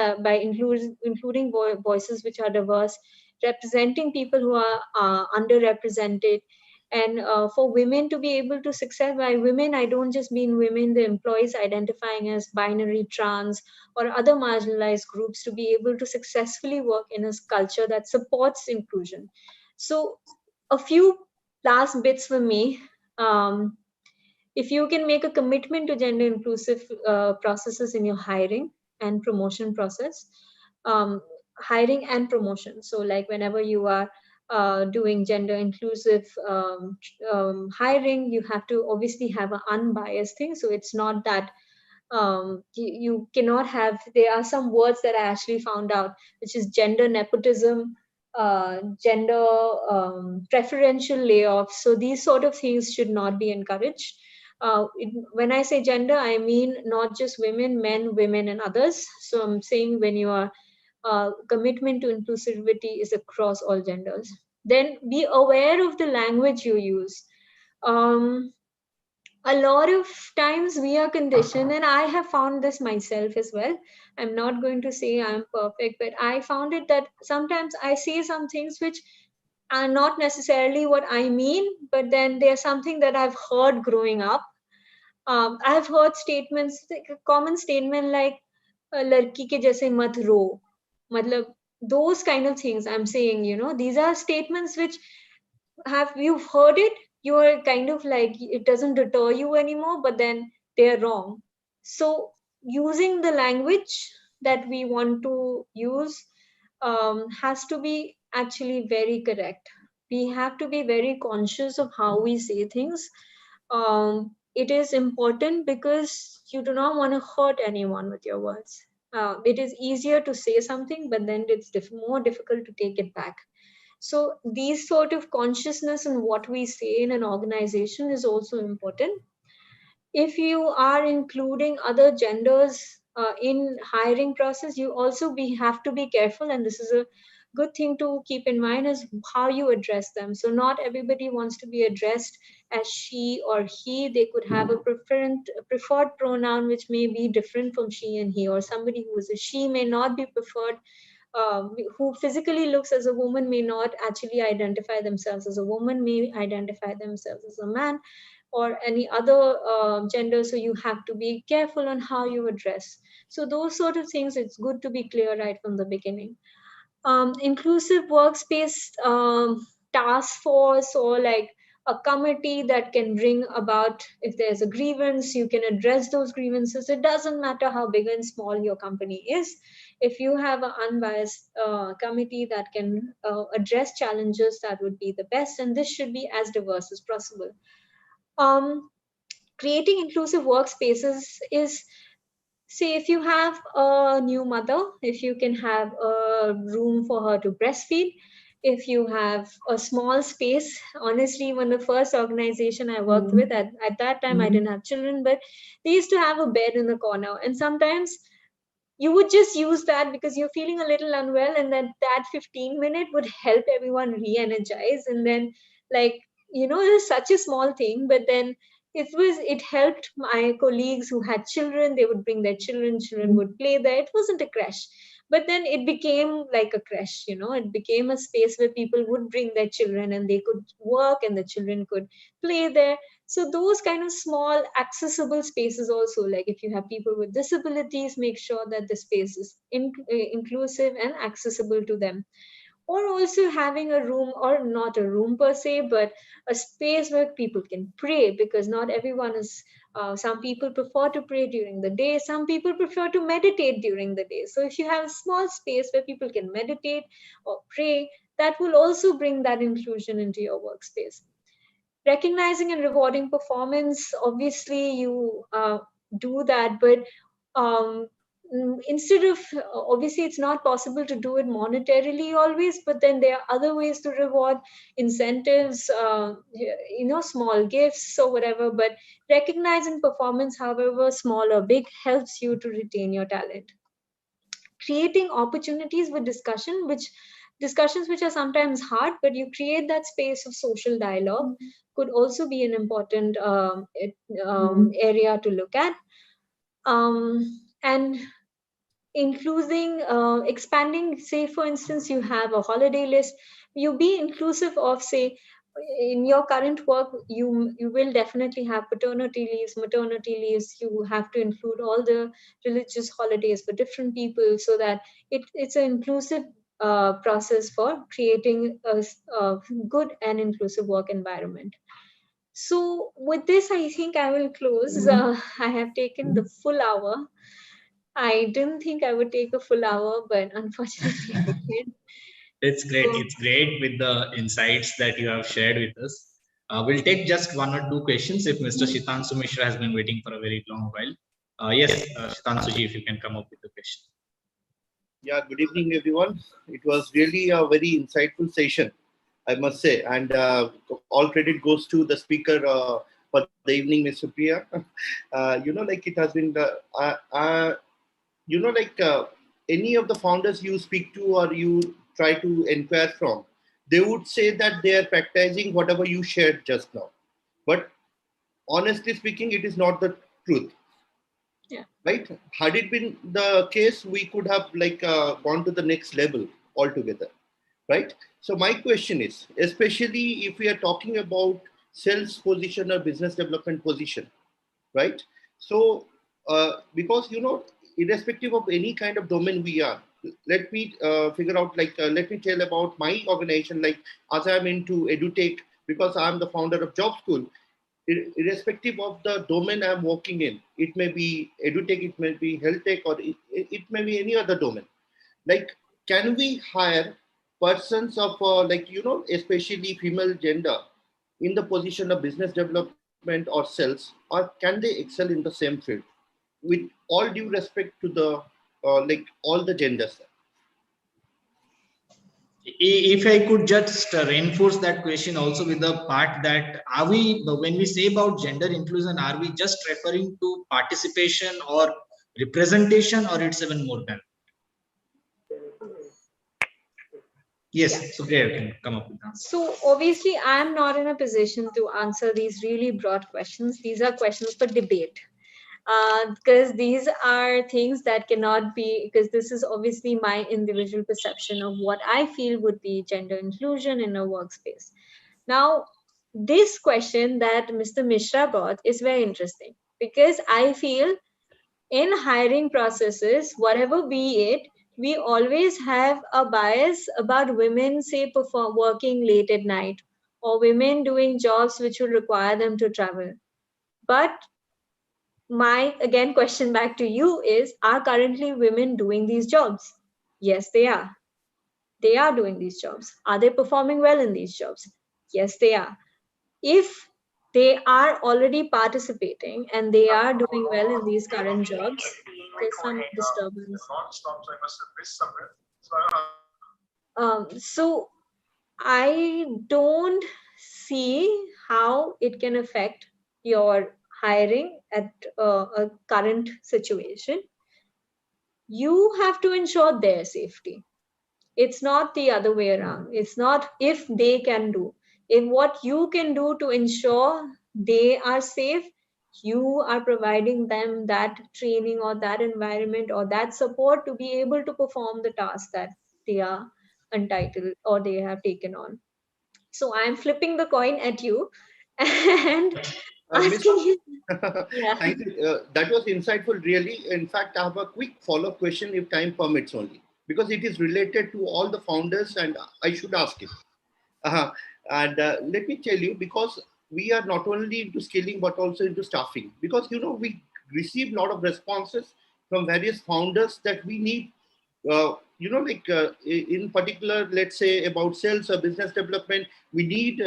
including voices which are diverse, representing people who are underrepresented. And for women to be able to succeed, by women I don't just mean women, the employees identifying as binary, trans, or other marginalized groups, to be able to successfully work in a culture that supports inclusion. So a few last bits for me. If you can make a commitment to gender inclusive processes in your hiring and promotion process, hiring and promotion. So like whenever you are doing gender inclusive hiring, you have to obviously have an unbiased thing. So it's not that you cannot have, there are some words that I actually found out, which is gender nepotism, gender preferential layoffs. So these sort of things should not be encouraged. When I say gender, I mean not just women, men, women, and others. So I'm saying when you are commitment to inclusivity is across all genders. Then be aware of the language you use. A lot of times we are conditioned, and I have found this myself as well. I'm not going to say I'm perfect, but I found it that sometimes I say some things which are not necessarily what I mean, but then they're something that I've heard growing up. I've heard statements, like a common statement like "ladki ke jaise mat ro," matlab those kind of things I'm saying. These are statements which, have you heard it, you are kind of like, it doesn't deter you anymore, but then they're wrong. So using the language that we want to use has to be actually very correct. We have to be very conscious of how we say things. It is important because you do not want to hurt anyone with your words. It is easier to say something, but then it's more difficult to take it back. So these sort of consciousness in what we say in an organization is also important. If you are including other genders in hiring process, you also have to be careful, and this is a good thing to keep in mind, is how you address them. So not everybody wants to be addressed as she or he. They could have a preferred pronoun which may be different from she and he, or somebody who is a she may not be preferred, who physically looks as a woman may not actually identify themselves as a woman, may identify themselves as a man or any other gender. So you have to be careful on how you address. So those sort of things, it's good to be clear right from the beginning. Inclusive workspace task force, or like a committee that can bring about, if there's a grievance, you can address those grievances. It doesn't matter how big and small your company is. If you have an unbiased committee that can address challenges, that would be the best. And this should be as diverse as possible. Creating inclusive workspaces is, say, if you have a new mother, if you can have a room for her to breastfeed, if you have a small space. Honestly, when the first organization I worked with, at that time I didn't have children, but they used to have a bed in the corner, and sometimes you would just use that because you're feeling a little unwell, and then that 15-minute would help everyone re-energize. And then, like, it's such a small thing, but then it helped my colleagues who had children. They would bring their children would play there. It wasn't a crash, but then it became like a crash. It became a space where people would bring their children and they could work and the children could play there. So those kind of small accessible spaces also, like if you have people with disabilities, make sure that the space is inclusive and accessible to them. Or also having a room, or not a room per se, but a space where people can pray, because not everyone is, some people prefer to pray during the day, some people prefer to meditate during the day. So if you have a small space where people can meditate or pray, that will also bring that inclusion into your workspace. recognizing and rewarding performance, obviously you do that, but instead of, obviously it's not possible to do it monetarily always, but then there are other ways to reward, incentives, small gifts or whatever. But recognizing performance, however small or big, helps you to retain your talent. Creating opportunities with discussions which are sometimes hard, but you create that space of social dialogue, could also be an important area to look at. And including, expanding, say for instance you have a holiday list, you be inclusive of, say, in your current work you will definitely have paternity leaves, maternity leaves. You have to include all the religious holidays for different people, so that it's an inclusive process for creating a good and inclusive work environment. So with this, I think I will close. I have taken the full hour. I didn't think I would take a full hour, but unfortunately I did. It's great. So, It's great with the insights that you have shared with us. We'll take just one or two questions if Mr. Shitanshu Mishra has been waiting for a very long while. Yes, Shitanshuji, if you can come up with the question. Yeah, good evening, everyone. It was really a very insightful session, I must say. And all credit goes to the speaker for the evening, Ms. Supriya. It has been, any of the founders you speak to or you try to inquire from, they would say that they are practicing whatever you shared just now. But honestly speaking, it is not the truth. yeah. Right? Had it been the case, we could have gone to the next level altogether. Right? So my question is, especially if we are talking about sales position or business development position, right? So because, irrespective of any kind of domain we are, let me figure out, let me tell about my organization, as I'm into edutech, because I'm the founder of Job School. Irrespective of the domain I'm working in, it may be edutech, it may be health tech, or it may be any other domain. Can we hire persons of especially female gender in the position of business development or sales, or can they excel in the same field? With all due respect to the all the genders. If I could just reinforce that question also with the part that when we say about gender inclusion, are we just referring to participation or representation, or it's even more than? Yes, Supriya, you can come up with that. So obviously I'm not in a position to answer these really broad questions. These are questions for debate. Because these are things that cannot be, because this is obviously my individual perception of what I feel would be gender inclusion in a workspace. Now, this question that Mr. Mishra brought is very interesting, because I feel in hiring processes, whatever be it, we always have a bias about women, say, working late at night, or women doing jobs which will require them to travel. But my, again, question back to you is, are currently women doing these jobs? Yes, they are. They are doing these jobs. Are they performing well in these jobs? Yes, they are. If they are already participating and they are doing well in these current jobs, there's some disturbance. So I don't see how it can affect your hiring at a current situation. You have to ensure their safety. It's not the other way around. It's not if they can do. If what you can do to ensure they are safe, you are providing them that training or that environment or that support to be able to perform the task that they are entitled or they have taken on. So I'm flipping the coin at you and asking you. Yeah. Thank you. That was insightful, really. In fact, I have a quick follow-up question, if time permits only, because it is related to all the founders and I should ask it. And let me tell you, because we are not only into scaling, but also into staffing, because, we receive a lot of responses from various founders that we need, in particular, let's say about sales or business development, we need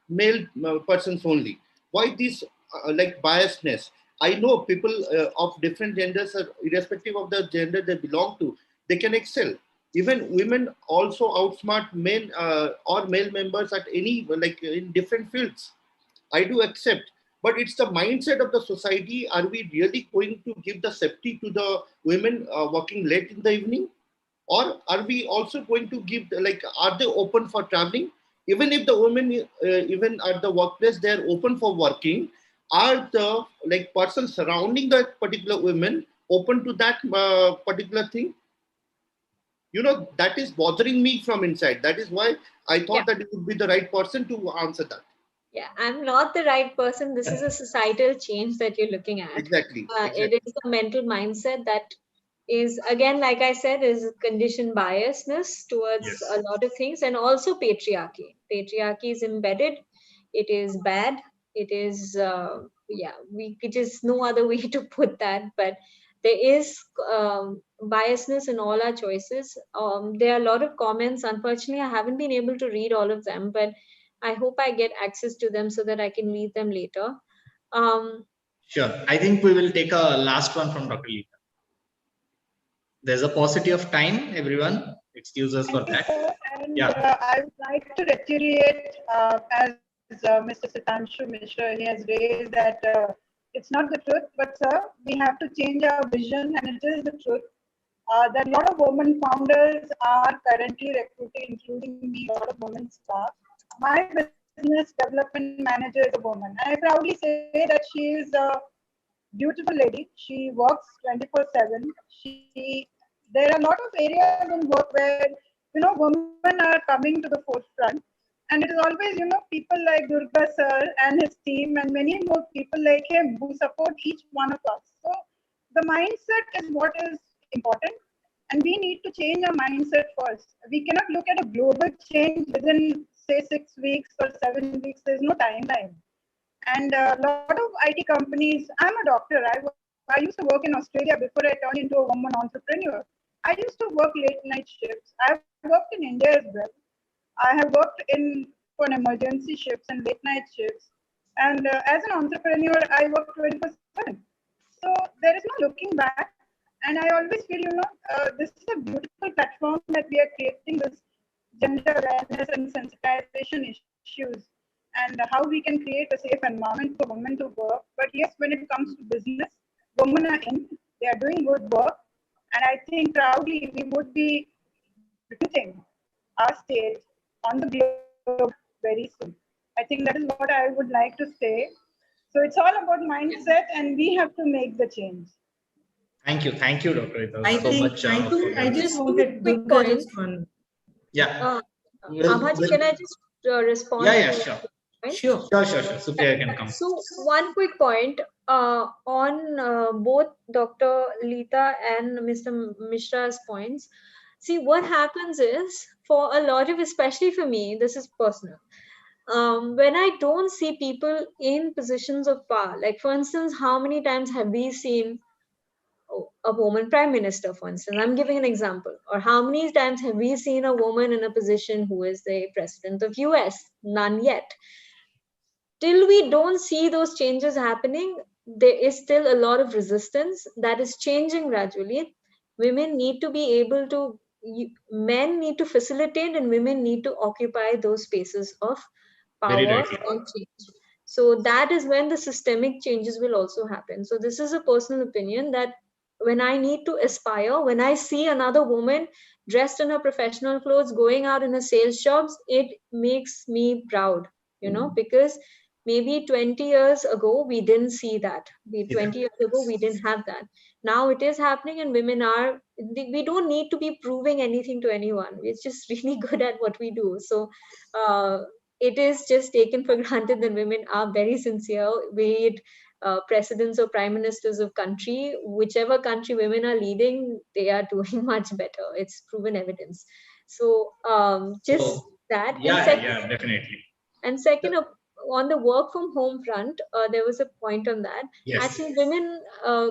male persons only? Why this like biasness? I know people of different genders, irrespective of the gender they belong to, they can excel. Even women also outsmart men or male members at any, like in different fields. I do accept, but it's the mindset of the society. Are we really going to give the safety to the women working late in the evening? Or are we also going to give, like, are they open for traveling? Even if the women, even at the workplace, they are open for working, are the like person surrounding that particular women open to that particular thing? You know, that is bothering me from inside. That is why I thought that it would be the right person to answer that. Yeah, I'm not the right person. This is a societal change that you're looking at. Exactly. It is a mental mindset that is, again, like I said, is conditioned biasness towards a lot of things, and also patriarchy. Patriarchy is embedded. It is bad. It is, it is no other way to put that, but there is biasness in all our choices. There are a lot of comments. Unfortunately, I haven't been able to read all of them, but I hope I get access to them so that I can read them later. Sure. I think we will take a last one from Dr. Lita. There's a paucity of time, everyone. Excuse us for that. I would like to reiterate, as Mr. Sitanshu Mishra, he has raised that it's not the truth, but sir, we have to change our vision, and it is the truth. That a lot of women founders are currently recruiting, including me, a lot of women staff. My business development manager is a woman. I proudly say that she is a beautiful lady. She works 24/7. There are a lot of areas in work where, you know, women are coming to the forefront. And it is always, you know, people like Durga sir and his team and many more people like him who support each one of us. So the mindset is what is important. And we need to change our mindset first. We cannot look at a global change within, say, 6 weeks or 7 weeks. There's no timeline. And a lot of IT companies, I'm a doctor. I used to work in Australia before I turned into a woman entrepreneur. I used to work late night shifts. I've worked in India as well. I have worked for emergency shifts and late night shifts. And as an entrepreneur, I work 24/7. So there is no looking back. And I always feel, you know, this is a beautiful platform that we are creating, this gender awareness and sensitization issues, and how we can create a safe environment for women to work. But yes, when it comes to business, women are in, they are doing good work. And I think proudly we would be representing our state on the globe very soon. I think that is what I would like to say. So it's all about mindset, and we have to make the change. Thank you, Dr. Ita. I just wanted Durga just one. Yeah. Abhaji, can I just respond? Yeah, sure. Sure. Supriya can come. So one quick point on both Dr. Lita and Mr. Mishra's points. See, what happens is, for a lot of, especially for me, this is personal. When I don't see people in positions of power, like for instance, how many times have we seen a woman prime minister, for instance? I'm giving an example. Or how many times have we seen a woman in a position who is the president of US? None yet. Till we don't see those changes happening, there is still a lot of resistance that is changing gradually. Women need to be able to, men need to facilitate, and women need to occupy those spaces of power and change. So that is when the systemic changes will also happen. So this is a personal opinion that when I need to aspire, when I see another woman dressed in her professional clothes going out in her sales jobs, it makes me proud, you know, because maybe 20 years ago, we didn't see that. 20 years ago, we didn't have that. Now it is happening, and women are, we don't need to be proving anything to anyone. We're just really good at what we do. So it is just taken for granted that women are very sincere, be it presidents or prime ministers of country, whichever country women are leading, they are doing much better. It's proven evidence. So that. Yeah, definitely. And second, on the work from home front, there was a point on that. Yes. Actually, women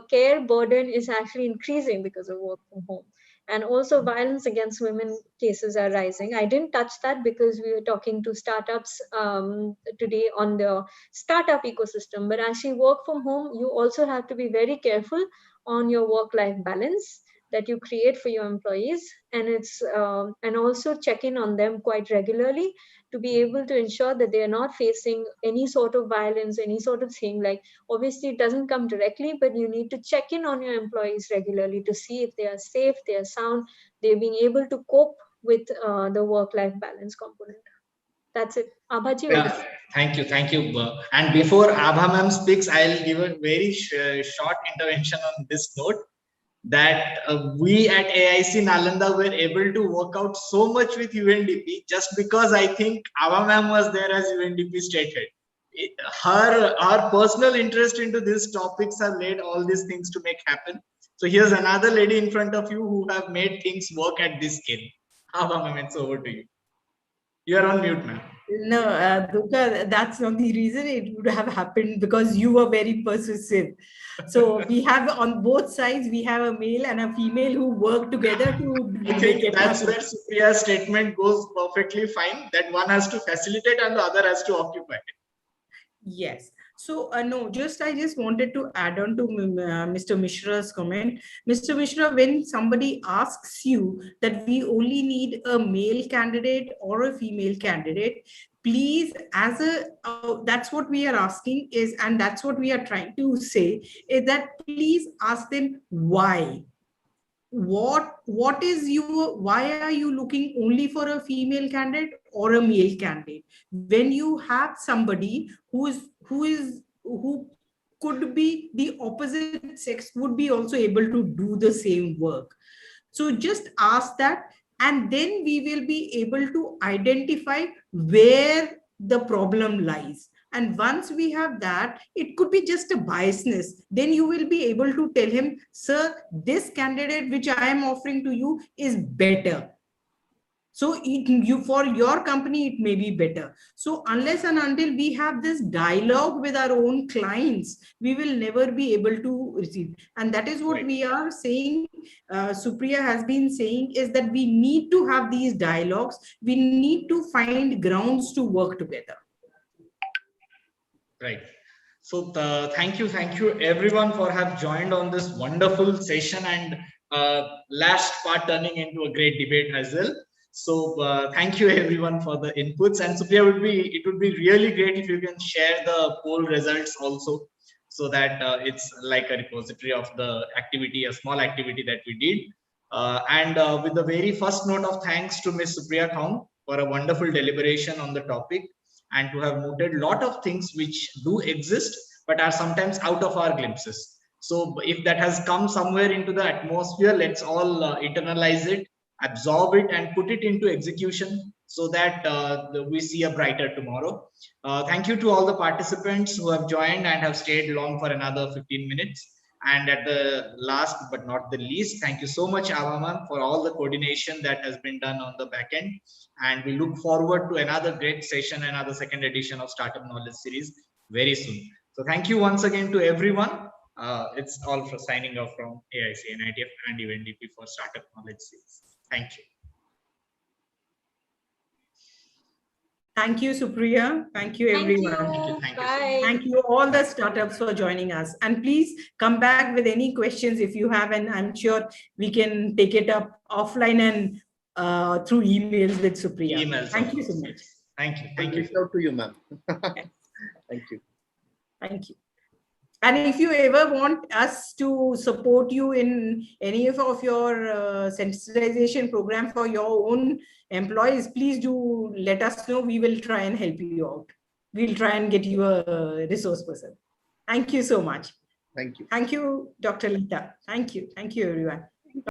care burden is actually increasing because of work from home. And also violence against women cases are rising. I didn't touch that because we were talking to startups today on the startup ecosystem. But as you work from home, you also have to be very careful on your work-life balance that you create for your employees, and it's and also check in on them quite regularly to be able to ensure that they are not facing any sort of violence, any sort of thing. Like, obviously it doesn't come directly, but you need to check in on your employees regularly to see if they are safe, they are sound, they're being able to cope with the work-life balance component. That's it. Abhaji, over to you. Thank you. And before Abha ma'am speaks, I'll give a very short intervention on this note, that we at AIC Nalanda were able to work out so much with UNDP just because I think Abha ma'am was there as UNDP state head. Her personal interest into these topics have led all these things to make happen. So here's another lady in front of you who have made things work at this scale. Abha ma'am, it's over to you. You are on mute, ma'am. No, Durga, that's not the reason. It would have happened because you were very persuasive. So we have on both sides, we have a male and a female who work together to I think that's where Supriya's statement goes perfectly fine, that one has to facilitate and the other has to occupy. Yes. So no, I just wanted to add on to Mr. Mishra's comment. Mr. Mishra, when somebody asks you that we only need a male candidate or a female candidate, please, as that's what we are asking is, and that's what we are trying to say, is that please ask them why. What is why are you looking only for a female candidate or a male candidate when you have somebody who could be the opposite sex would be also able to do the same work? So just ask that, and then we will be able to identify where the problem lies. And once we have that, it could be just a biasness. Then you will be able to tell him, sir, this candidate which I am offering to you is better. So for your company, it may be better. So unless and until we have this dialogue with our own clients, we will never be able to receive. And that is what we are saying. Supriya has been saying is that we need to have these dialogues. We need to find grounds to work together. Right. So thank you everyone for have joined on this wonderful session, and last part turning into a great debate as well. So thank you everyone for the inputs, and Supriya, it would be really great if you can share the poll results also, so that it's like a repository of the activity, a small activity that we did. And with the very first note of thanks to Ms. Supriya Khound for a wonderful deliberation on the topic, and to have noted a lot of things which do exist but are sometimes out of our glimpses. So if that has come somewhere into the atmosphere, let's all internalize it, absorb it, and put it into execution so that we see a brighter tomorrow. Thank you to all the participants who have joined and have stayed long for another 15 minutes. And at the last but not the least, thank you so much, Avaman, for all the coordination that has been done on the back end. And we look forward to another great session, another second edition of Startup Knowledge Series very soon. So thank you once again to everyone. It's all for signing off from AIC-NITF and UNDP for Startup Knowledge Series. Thank you. Thank you, Supriya. Thank you, everyone. Thank you. Bye. Thank you, all the startups, for joining us. And please come back with any questions if you have, and I'm sure we can take it up offline and through emails with Supriya. Emails. Thank you so much. Thank you. Thank you. Out to you, ma'am. Thank you. Thank you. And if you ever want us to support you in any of your sensitization program for your own employees, please do let us know. We will try and help you out. We'll try and get you a resource person. Thank you so much. Thank you. Thank you, Dr. Lita. Thank you. Thank you, everyone.